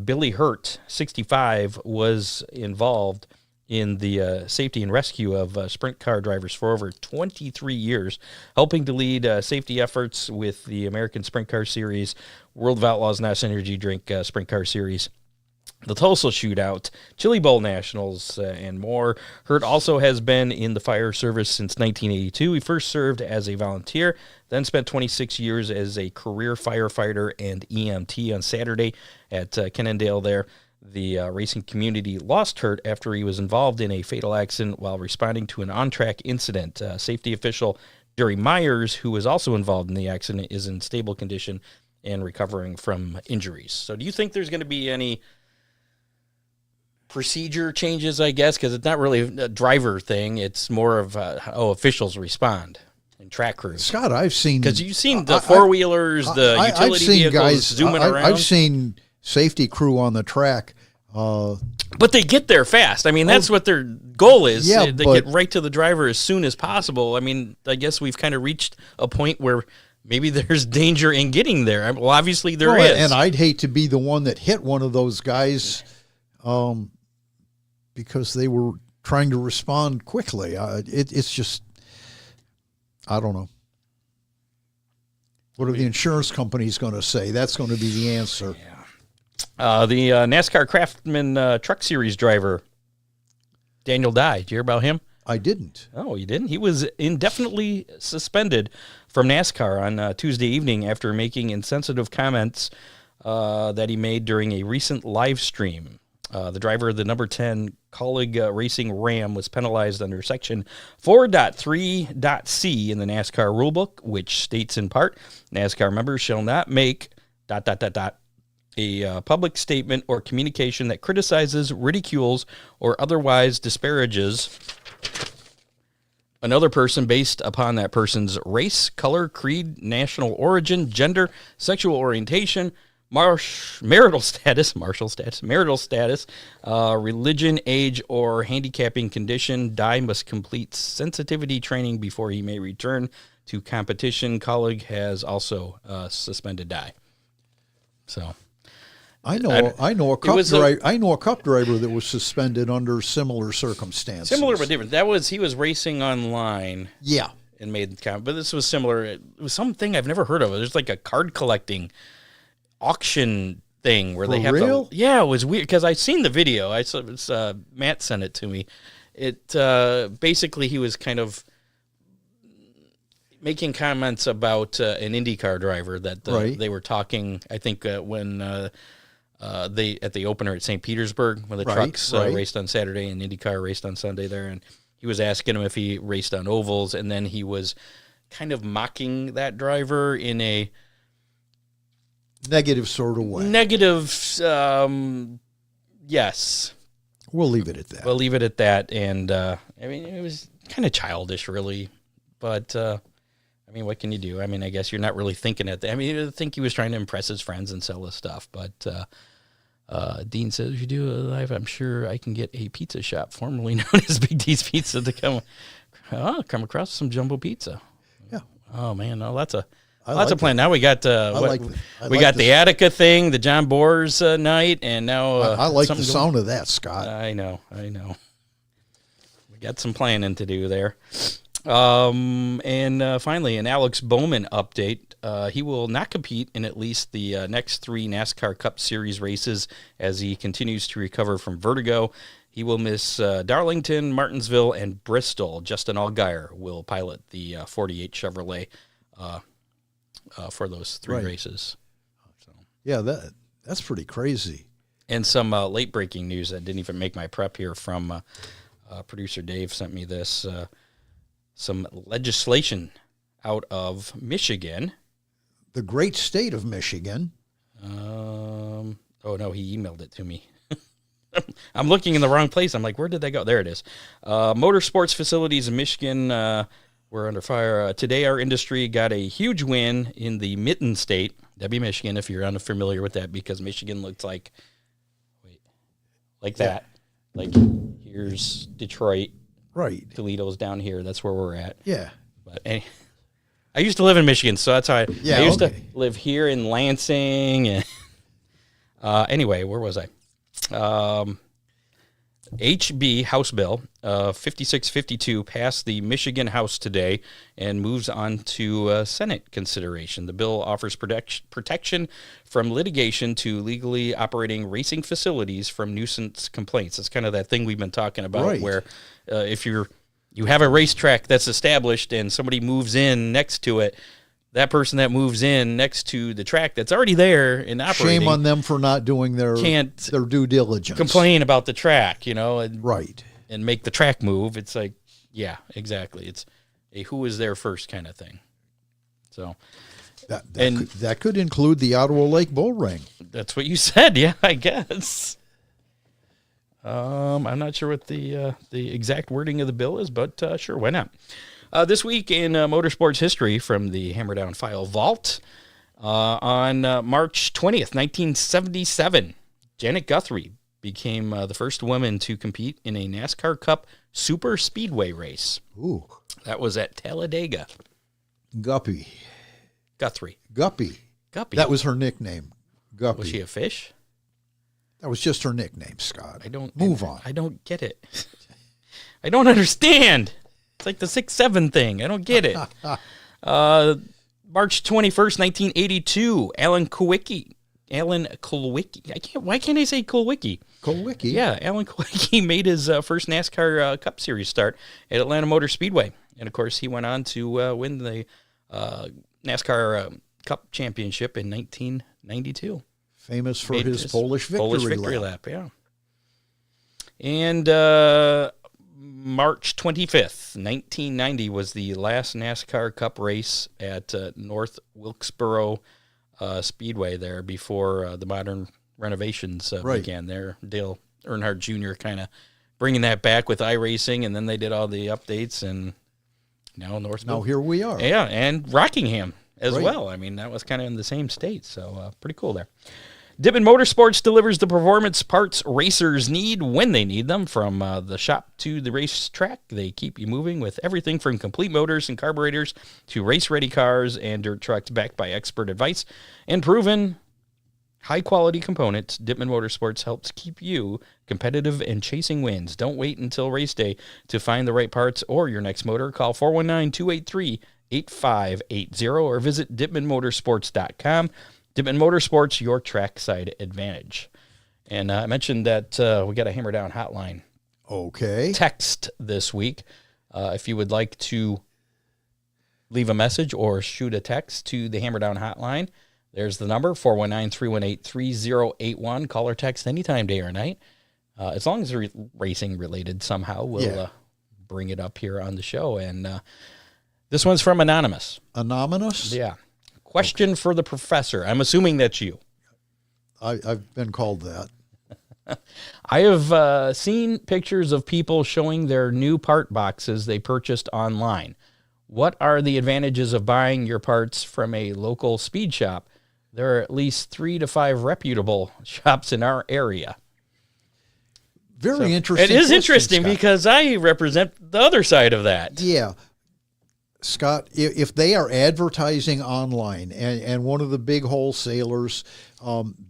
Billy Hurt, 65, was involved in the safety and rescue of sprint car drivers for over 23 years, helping to lead safety efforts with the American Sprint Car Series, World of Outlaws NOS Energy Drink Sprint Car Series, the Tulsa shootout, Chili Bowl Nationals, and more. Hurt also has been in the fire service since 1982. He first served as a volunteer, then spent 26 years as a career firefighter and EMT. On Saturday at Cannondale there, the racing community lost Hurt after he was involved in a fatal accident while responding to an on-track incident. Safety official Jerry Myers, who was also involved in the accident, is in stable condition and recovering from injuries. So do you think there's going to be any procedure changes, I guess, because it's not really a driver thing. It's more of how officials respond and track crews. Scott, I've seen... Because you've seen the four-wheelers, the utility vehicles guys, zooming around. I've seen safety crew on the track. But they get there fast. I mean, that's what their goal is. Yeah, they get right to the driver as soon as possible. I mean, I guess we've kind of reached a point where maybe there's danger in getting there. Well, obviously there is. And I'd hate to be the one that hit one of those guys because they were trying to respond quickly. It's just, I don't know. What are the insurance companies going to say? That's going to be the answer. Yeah. The NASCAR Craftsman Truck Series driver, Daniel Dye. Did you hear about him? I didn't. Oh, you didn't? He was indefinitely suspended from NASCAR on Tuesday evening after making insensitive comments that he made during a recent live stream. The driver of the number 10 Kaulig Racing Ram was penalized under Section 4.3.c in the NASCAR rulebook, which states in part, NASCAR members shall not make ... a public statement or communication that criticizes, ridicules, or otherwise disparages another person based upon that person's race, color, creed, national origin, gender, sexual orientation, marital status, religion, age, or handicapping condition. Dye must complete sensitivity training before he may return to competition. Kaulig has also suspended Dye. So I know a cup driver that was suspended under similar circumstances. Similar but different. He was racing online. Yeah. And made the comment. But this was similar. It was something I've never heard of. There's like a card collecting auction thing where they have real? Yeah, it was weird because I seen the video. Matt sent it to me. It basically he was kind of making comments about an IndyCar driver that they were talking. I think when they at the opener at St. Petersburg when the trucks raced on Saturday and IndyCar raced on Sunday there, and he was asking him if he raced on ovals, and then he was kind of mocking that driver in a negative sort of way. Negative, yes. We'll leave it at that. We'll leave it at that. And, I mean, it was kind of childish, really. But, I mean, what can you do? I mean, I guess you're not really thinking at that. I mean, I think he was trying to impress his friends and sell his stuff. But Dean says, if you do a live, I'm sure I can get a pizza shop, formerly known as Big D's Pizza, to come across some jumbo pizza. Yeah. Oh, man. No, that's a plan. Now we got we got the Attica thing, the John Boers night, and now I like the sound of that, Scott. I know. We got some planning to do there. And finally, an Alex Bowman update. He will not compete in at least the next 3 NASCAR Cup Series races as he continues to recover from vertigo. He will miss Darlington, Martinsville, and Bristol. Justin Allgaier will pilot the 48 Chevrolet for those 3 races. So. Yeah, that's pretty crazy. And some late-breaking news that didn't even make my prep here from producer Dave sent me this. Some legislation out of Michigan. The great state of Michigan. Oh, no, he emailed it to me. I'm looking in the wrong place. I'm like, where did they go? There it is. Motorsports facilities in Michigan were under fire. Today, our industry got a huge win in the Mitten State, Michigan, if you're unfamiliar with that, because Michigan looks like that. Like, here's Detroit. Right. Toledo's down here. That's where we're at. Yeah. But I used to live in Michigan, so that's how I used to live here in Lansing. And, anyway, where was I? HB House Bill 5652 passed the Michigan House today and moves on to Senate consideration. The bill offers protection from litigation to legally operating racing facilities from nuisance complaints. It's kind of that thing we've been talking about, Right. where if you have a racetrack that's established and somebody moves in next to it, that person that moves in next to the track that's already there and operating, Shame on them for not doing their due diligence. complain about the track, and, Right. and make the track move. It's like, yeah, exactly. It's a who was there first kind of thing. So That could include the Ottawa Lake Bull Ring. that's what you said. Yeah, I guess. I'm not sure what the exact wording of the bill is, but sure, why not? This week in motorsports history from the Hammer Down File Vault, on March 20th, 1977, Janet Guthrie became the first woman to compete in a NASCAR Cup Super Speedway race. Ooh. That was at Talladega. Guppy. Guthrie. Guppy. Guppy. That was her nickname. Guppy. Was she a fish? That was just her nickname, Scott. Move on. I don't get it. I don't understand. It's like the 6'7" thing. I don't get it. March 21st, 1982, Alan Kulwicki. Why can't I say Kulwicki? Kulwicki? Yeah, Alan Kulwicki made his first NASCAR Cup Series start at Atlanta Motor Speedway. And, of course, he went on to win the NASCAR Cup Championship in 1992. Famous for his Polish victory lap. Yeah. And March 25th, 1990 was the last NASCAR Cup race at North Wilkesboro Speedway there before the modern renovations began there. Dale Earnhardt Jr. kind of bringing that back with iRacing, and then they did all the updates, and now Now here we are. Yeah, and Rockingham as well. I mean, that was kind of in the same state, so pretty cool there. Dippin' Motorsports delivers the performance parts racers need when they need them. From the shop to the racetrack, they keep you moving with everything from complete motors and carburetors to race-ready cars and dirt trucks backed by expert advice and proven high-quality components. Dippin' Motorsports helps keep you competitive and chasing wins. Don't wait until race day to find the right parts or your next motor. Call 419-283-8580 or visit dippinmotorsports.com. Dippin' Motorsports, your trackside advantage. And I mentioned that we got a Hammer Down hotline text this week. If you would like to leave a message or shoot a text to the Hammer Down hotline, there's the number, 419-318-3081. Call or text anytime, day or night. As long as it's racing related somehow, we'll bring it up here on the show. And this one's from Anonymous. Anonymous? Yeah. Question for the professor. I'm assuming that's you. I've been called that. I have seen pictures of people showing their new part boxes they purchased online. What are the advantages of buying your parts from a local speed shop? There are at least 3 to 5 reputable shops in our area. Very interesting. It is question, interesting Scott. because I represent the other side of that. Yeah. Scott, if they are advertising online and one of the big wholesalers,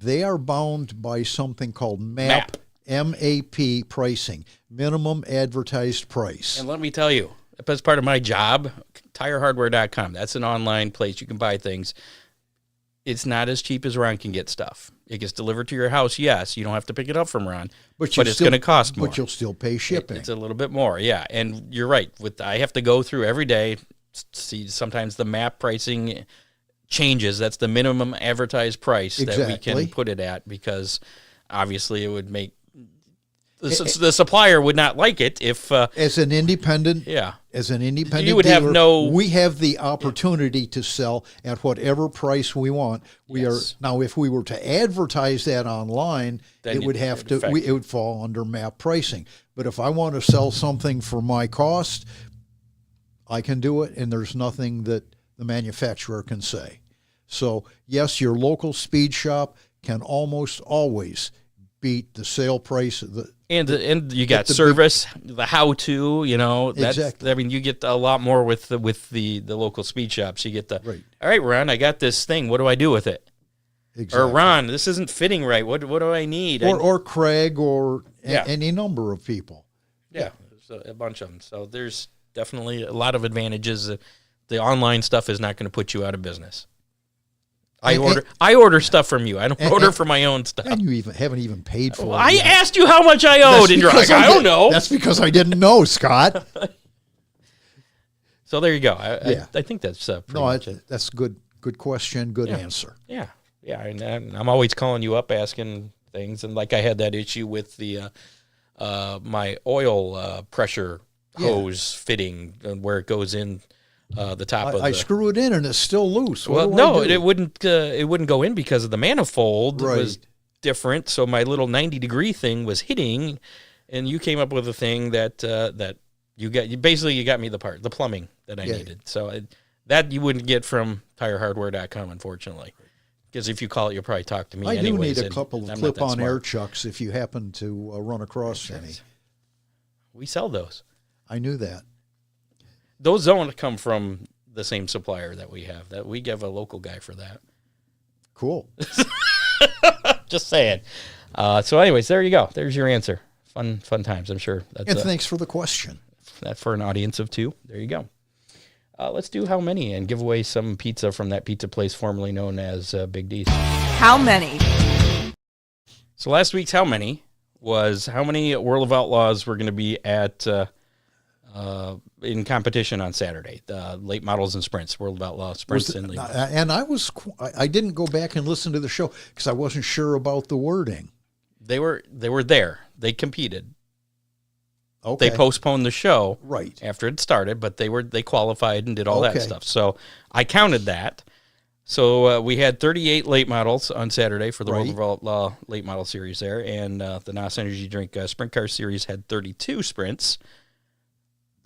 they are bound by something called MAP, M-A-P pricing, minimum advertised price. And let me tell you, as part of my job, TireHardware.com, that's an online place you can buy things. It's not as cheap as Ron can get stuff. It gets delivered to your house, yes. You don't have to pick it up from Ron, but it's going to cost more. But you'll still pay shipping. It's a little bit more, yeah. And you're right. I have to go through every day, see sometimes the MAP pricing changes. That's the minimum advertised price that we can put it at, because obviously it would make the supplier would not like it if as an independent you would have dealer, we have the opportunity to sell at whatever price we want. We are now, if we were to advertise that online, it would fall under MAP pricing. But if I want to sell something for my cost, I can do it, and there's nothing that the manufacturer can say. So, yes, your local speed shop can almost always beat the sale price of the and you got service, the how-to, Exactly. I mean, you get a lot more with the local speed shops. You get all right, Ron, I got this thing. What do I do with it? Exactly. Or Ron, this isn't fitting right. What do I need? Or Craig or Yeah. any number of people. Yeah, there's a bunch of them. So there's definitely a lot of advantages. The online stuff is not going to put you out of business. I order stuff from you. I don't order for my own stuff. And you haven't even paid for it. I yet. asked you how much I owed, and you're like, I don't know. That's because I didn't know, Scott. So there you go. I think that's pretty much it. That's good question, good answer. Yeah. And I'm always calling you up asking things, and like I had that issue with the my oil pressure hose fitting where it goes in the top of. I screw it in and it's still loose. Well, no, it wouldn't go in because of the manifold was different. So my little 90-degree thing was hitting, and you came up with a thing that you got. You got me the plumbing that I needed. So that you wouldn't get from TireHardware.com, unfortunately. Because if you call it, you'll probably talk to me. I anyways, do need a couple of clip-on air chucks if you happen to run across any. We sell those. I knew that. Those don't come from the same supplier that we have. That we give a local guy for that. Cool. Just saying. So, anyways, there you go. There's your answer. Fun times. I'm sure. And thanks for the question. That for an audience of 2. There you go. Let's do how many and give away some pizza from that pizza place formerly known as Big D's. How many? So last week's how many was how many World of Outlaws were going to be at in competition on Saturday. The late models and sprints, World of Outlaws sprints and late. And I didn't go back and listen to the show because I wasn't sure about the wording. They were there. They competed. Okay. They postponed the show right after it started, but they qualified and did all that stuff. So I counted that. So we had 38 late models on Saturday for the World of Outlaw late model series there, and the NOS Energy Drink Sprint Car Series had 32 sprints.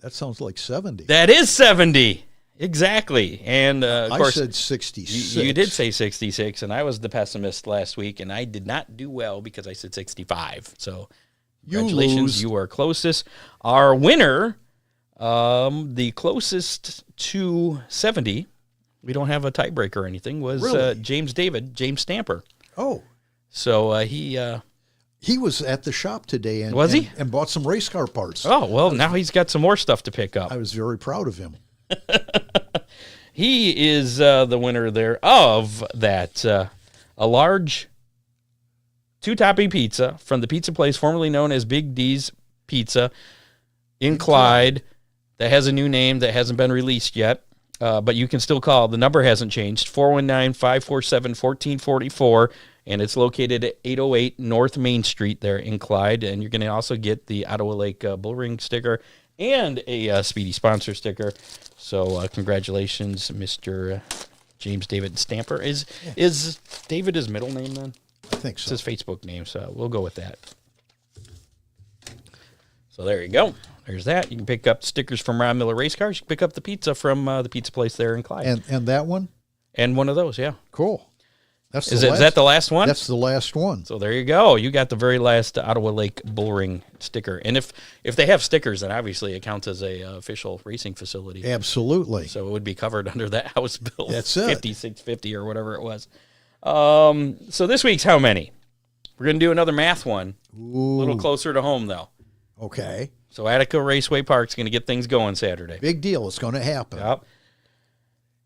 That sounds like 70. That is 70. Exactly. And of course, I said 66. You did say 66, and I was the pessimist last week, and I did not do well because I said 65. So congratulations, you are closest. Our winner, the closest to 70, we don't have a tiebreaker or anything, was James Stamper. Oh. So he was at the shop today and was he? And bought some race car parts. Oh, well, now he's got some more stuff to pick up. I was very proud of him. He is the winner there of that, a large 2-topping pizza from the pizza place formerly known as Big D's Pizza in Clyde that has a new name that hasn't been released yet, but you can still call. The number hasn't changed, 419-547-1444, and it's located at 808 North Main Street there in Clyde, and you're going to also get the Ottawa Lake Bullring sticker and a Speedy sponsor sticker. So congratulations, Mr. James David Stamper. Is David his middle name then? I think so. It's his Facebook name, so we'll go with that. So there you go. There's that. You can pick up stickers from Ron Miller Race Cars. You can pick up the pizza from the pizza place there in Clyde. And that one? And one of those, yeah. Cool. Is that the last one? That's the last one. So there you go. You got the very last Ottawa Lake Bullring sticker. And if they have stickers, then obviously it counts as a official racing facility. Absolutely. So it would be covered under that House Bill 5650 or whatever it was. So this week's how many? We're going to do another math one. Ooh. A little closer to home, though. Okay. So Attica Raceway Park's going to get things going Saturday. Big deal. It's going to happen. Yep.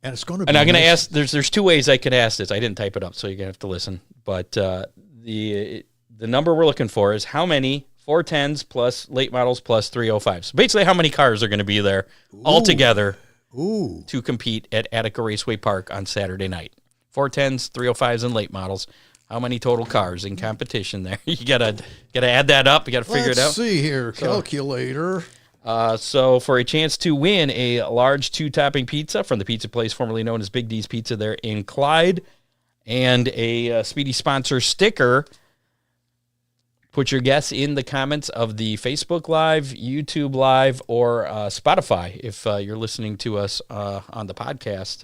And it's going to be. And I'm going to ask. There's 2 ways I could ask this. I didn't type it up, so you're going to have to listen. But the number we're looking for is how many 410s plus late models plus 305s. So basically, how many cars are going to be there altogether to compete at Attica Raceway Park on Saturday night? 410s, 305s, and late models. How many total cars in competition there? You gotta add that up. You gotta figure it out. Let's see here, calculator. So for a chance to win a large 2-topping pizza from the pizza place formerly known as Big D's Pizza there in Clyde, and a Speedy sponsor sticker, put your guess in the comments of the Facebook Live, YouTube Live, or Spotify. If you're listening to us on the podcast,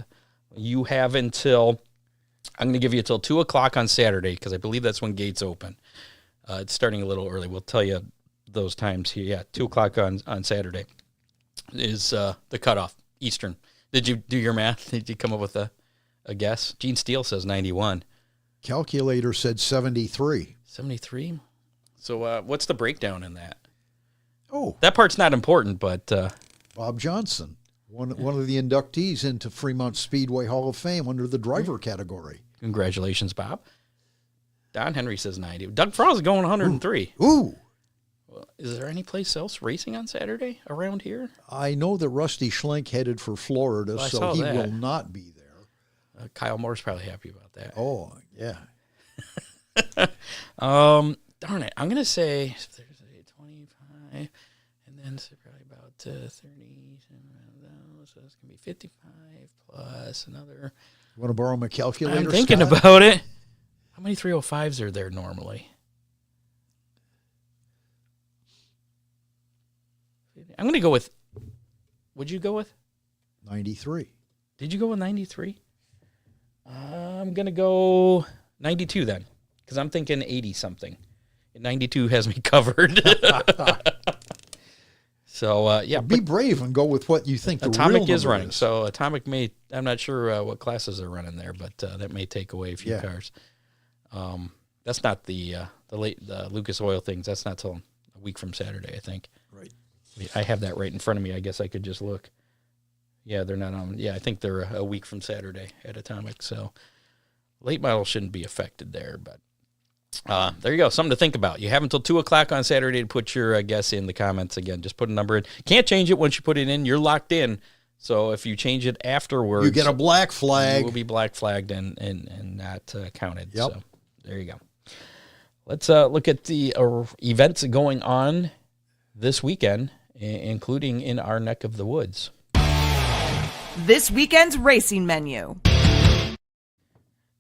you have until. I'm going to give you until 2 o'clock on Saturday because I believe that's when gates open. It's starting a little early. We'll tell you those times here. Yeah, 2 o'clock on Saturday is the cutoff, Eastern. Did you do your math? Did you come up with a guess? Gene Steele says 91. Calculator said 73. 73. So what's the breakdown in that? Oh, That part's not important, but Bob Johnson, one of the inductees into Fremont Speedway Hall of Fame under the driver category. congratulations, Bob. Don Henry says 90. Doug Frost is going 103. Ooh. Well, is there any place else racing on Saturday around here? I know that Rusty Schlenk headed for Florida, Well, I so saw he that. will not be there. Kyle Moore's probably happy about that. Oh, yeah. Darn it. I'm going to say Thursday 25, and then it's probably about 30. So it's going to be 55 plus another. You want to borrow my calculator, I'm thinking Scott? about it. How many 305s are there normally? I'm going to go with, what'd you go with? 93. Did you go with 93? I'm going to go 92 then, because I'm thinking 80-something. 92 has me covered. So, yeah. Be brave and go with what you think the Atomic real is number running. So Atomic I'm not sure what classes are running there, but that may take away a few cars. That's not the Lucas Oil things. That's not till a week from Saturday, I think. Right. I have that right in front of me. I guess I could just look. Yeah, they're not on. Yeah, I think they're a week from Saturday at Atomic. So late model shouldn't be affected there, but there you go. Something to think about. You have until 2 o'clock on Saturday to put your guess in the comments. Again, just put a number in. Can't change it once you put it in. You're locked in. So if you change it afterwards, You get a black flag. you will be black flagged and not counted. Yep. So there you go. Let's look at the events going on this weekend, including in our neck of the woods. This weekend's racing menu.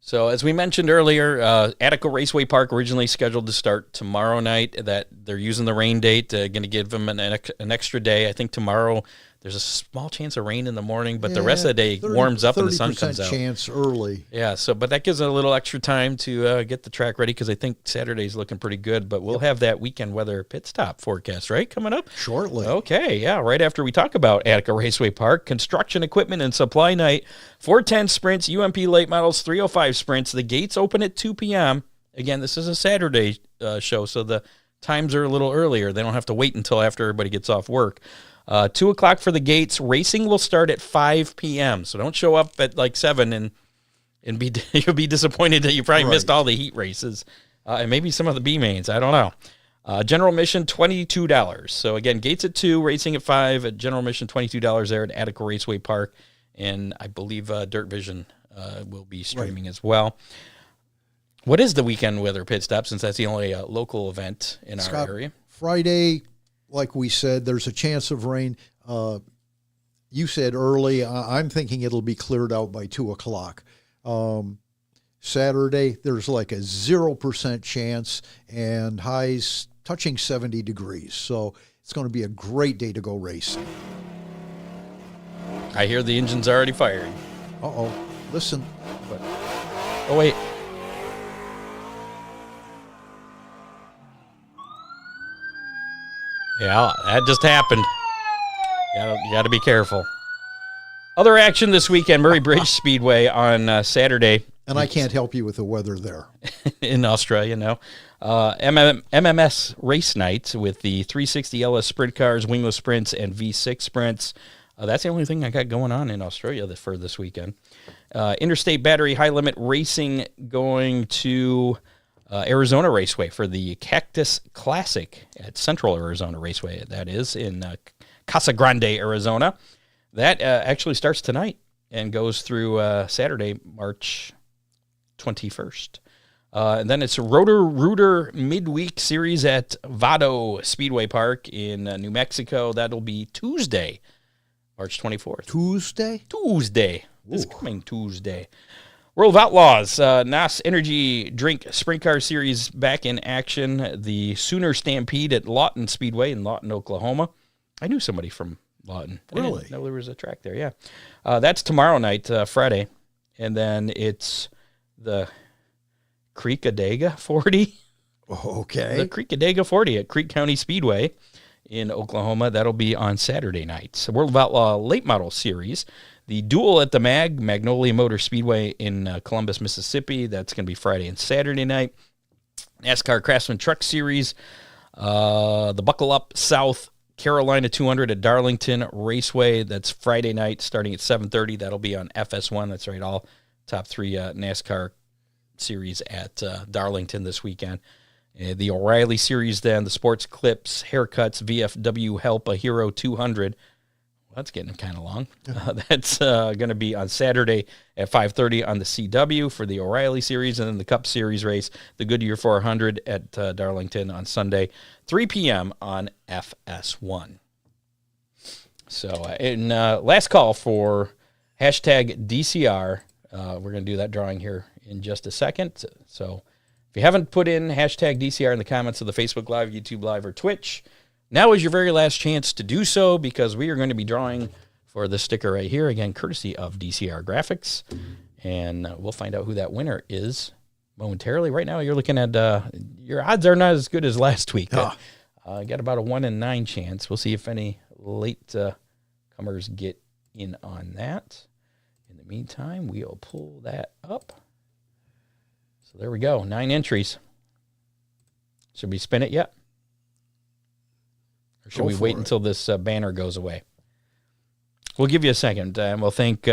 So as we mentioned earlier, Attica Raceway Park originally scheduled to start tomorrow night. That they're using the rain date, going to give them an extra day. I think tomorrow there's a small chance of rain in the morning, but the rest of the day warms up and the sun comes out. 30% chance early. Yeah, but that gives it a little extra time to get the track ready because I think Saturday's looking pretty good. But we'll have that weekend weather pit stop forecast, right, coming up? Shortly. Okay, yeah, right after we talk about Attica Raceway Park, construction equipment and supply night, 410 sprints, UMP late models, 305 sprints. The gates open at 2 p.m. Again, this is a Saturday show, so the times are a little earlier. They don't have to wait until after everybody gets off work. 2 o'clock for the gates. Racing will start at 5 p.m. So don't show up at like 7 and you'll be disappointed that you probably missed all the heat races and maybe some of the B mains. I don't know. General admission $22. So again, gates at 2, racing at 5. At general admission $22 there at Attica Raceway Park, and I believe Dirt Vision will be streaming as well. What is the weekend weather pit stop, since that's the only local event in our area? Friday, like we said, there's a chance of rain. You said early. I'm thinking it'll be cleared out by 2 o'clock. Saturday, there's like a 0% chance, and highs touching 70 degrees. So it's going to be a great day to go racing. I hear the engine's already firing. Uh-oh. Listen. Oh, wait. Yeah, that just happened. You got to be careful. Other action this weekend, Murray Bridge Speedway on Saturday. And I can't help you with the weather there. In Australia, no. MMS race night with the 360 LS sprint cars, wingless sprints, and V6 sprints. That's the only thing I got going on in Australia for this weekend. Interstate Battery High Limit Racing going to Arizona Raceway for the Cactus Classic at Central Arizona Raceway. That is in Casa Grande, Arizona. That actually starts tonight and goes through Saturday, March 21st. And then it's Rotor-Rooter Midweek Series at Vado Speedway Park in New Mexico. That'll be Tuesday, March 24th. Tuesday. This coming Tuesday. World of Outlaws, NOS Energy Drink Sprint Car Series back in action. The Sooner Stampede at Lawton Speedway in Lawton, Oklahoma. I knew somebody from Lawton. Really? I didn't know there was a track there, yeah. That's tomorrow night, Friday. And then it's the Creekadega 40. Okay. The Creekadega 40 at Creek County Speedway in Oklahoma. That'll be on Saturday night. So World of Outlaw Late Model Series. The Duel at the Magnolia Motor Speedway in Columbus, Mississippi. That's going to be Friday and Saturday night. NASCAR Craftsman Truck Series. The Buckle Up South Carolina 200 at Darlington Raceway. That's Friday night starting at 7:30. That'll be on FS1. That's right, all top 3 NASCAR series at Darlington this weekend. The O'Reilly Series then, the Sports Clips, Haircuts, VFW Help a Hero 200. Well, that's getting kind of long. That's going to be on Saturday at 5:30 on the CW for the O'Reilly Series, and then the Cup Series race, the Goodyear 400 at Darlington on Sunday, 3 p.m. on FS1. So, in last call for hashtag DCR. We're going to do that drawing here in just a second. So, if you haven't put in hashtag DCR in the comments of the Facebook Live, YouTube Live, or Twitch, now is your very last chance to do so, because we are going to be drawing for the sticker right here, again, courtesy of DCR Graphics. And we'll find out who that winner is momentarily. Right now, you're looking at, your odds are not as good as last week. Got about a 1 in 9 chance. We'll see if any late comers get in on that. In the meantime, we'll pull that up. So there we go, 9 entries. Should we spin it yet? Or should we wait until this banner goes away? We'll give you a second. And we'll thank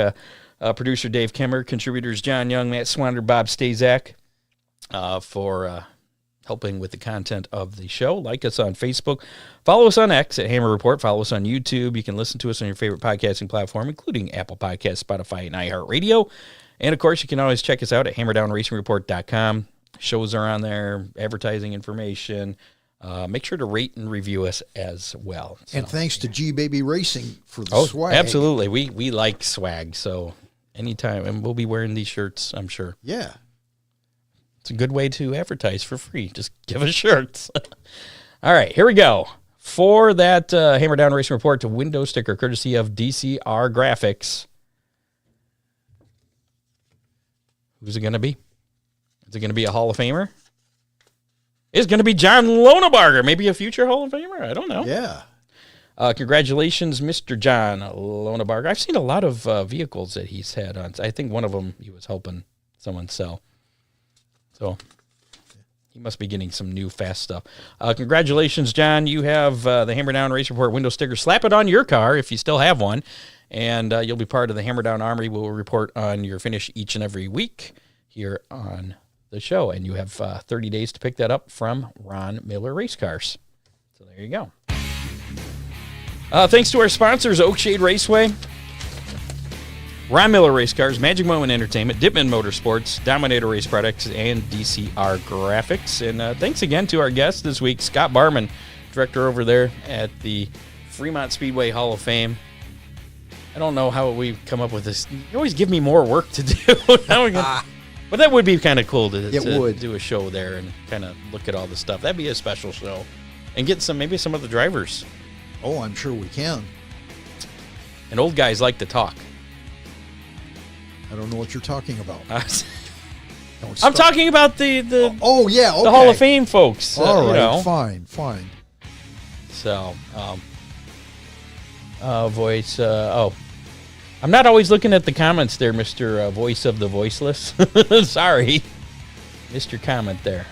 producer Dave Kemmer, contributors John Young, Matt Swander, Bob Stazak for helping with the content of the show. Like us on Facebook. Follow us on X at Hammer Report. Follow us on YouTube. You can listen to us on your favorite podcasting platform, including Apple Podcasts, Spotify, and iHeartRadio. And, of course, you can always check us out at HammerdownRacingReport.com. Shows are on there, advertising information. Make sure to rate and review us as well. So, and thanks to G-Baby Racing for the swag. Absolutely. We like swag, so anytime. And we'll be wearing these shirts, I'm sure. Yeah. It's a good way to advertise for free. Just give us shirts. All right, here we go. For that Hammer Down Racing Report to window sticker, courtesy of DCR Graphics. Who's it going to be? Is it going to be a Hall of Famer? It's going to be John Lonebarger, maybe a future Hall of Famer. I don't know. Yeah. Congratulations, Mr. John Lonebarger. I've seen a lot of vehicles that he's had on. I think one of them he was helping someone sell. So he must be getting some new fast stuff. Congratulations, John. You have the Hammer Down Race Report window sticker. Slap it on your car if you still have one. And you'll be part of the Hammer Down Armory. We'll report on your finish each and every week here on the show. And you have 30 days to pick that up from Ron Miller Race Cars. So there you go. Thanks to our sponsors, Oakshade Raceway, Ron Miller Race Cars, Magic Moment Entertainment, Dipman Motorsports, Dominator Race Products, and DCR Graphics. And thanks again to our guest this week, Scott Barman, director over there at the Fremont Speedway Hall of Fame. I don't know how we come up with this. You always give me more work to do. But that would be kind of cool to do a show there and kind of look at all the stuff. That'd be a special show. And get maybe some of the drivers. Oh, I'm sure we can. And old guys like to talk. I don't know what you're talking about. I'm talking about the okay. The Hall of Fame folks. All right, fine. So, voice. I'm not always looking at the comments there, Mr. Voice of the Voiceless. Sorry. Missed your comment there.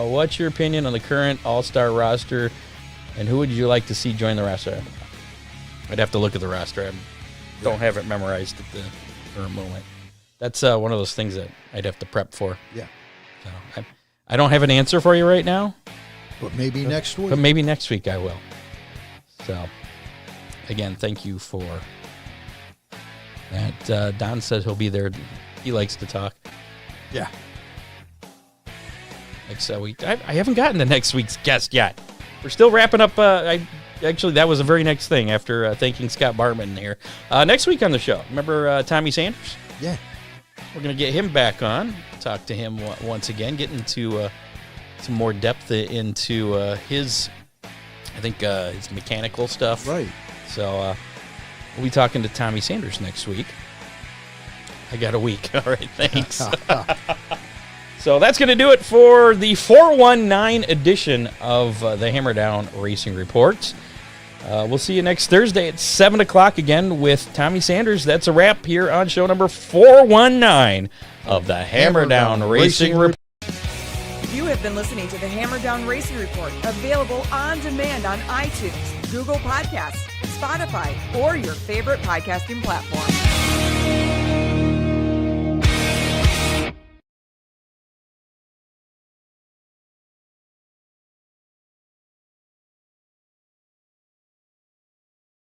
What's your opinion on the current All-Star roster, and who would you like to see join the roster? I'd have to look at the roster. I don't have it memorized at the current moment. That's one of those things that I'd have to prep for. Yeah. So I don't have an answer for you right now. But maybe next week. But maybe next week I will. So, again, thank you for that. Don said he'll be there. He likes to talk. Yeah. Next week. I haven't gotten to next week's guest yet. We're still wrapping up. Actually, that was the very next thing after thanking Scott Barman here. Next week on the show, remember Tommy Sanders? Yeah. We're going to get him back on, talk to him once again, get into some more depth into his mechanical stuff. Right. So we'll be talking to Tommy Sanders next week. I got a week. All right, thanks. So that's going to do it for the 419 edition of the Hammer Down Racing Reports. We'll see you next Thursday at 7 o'clock again with Tommy Sanders. That's a wrap here on show number 419 of the Hammer Down Racing Report. You have been listening to the Hammer Down Racing Report, available on demand on iTunes, Google Podcasts, Spotify, or your favorite podcasting platform.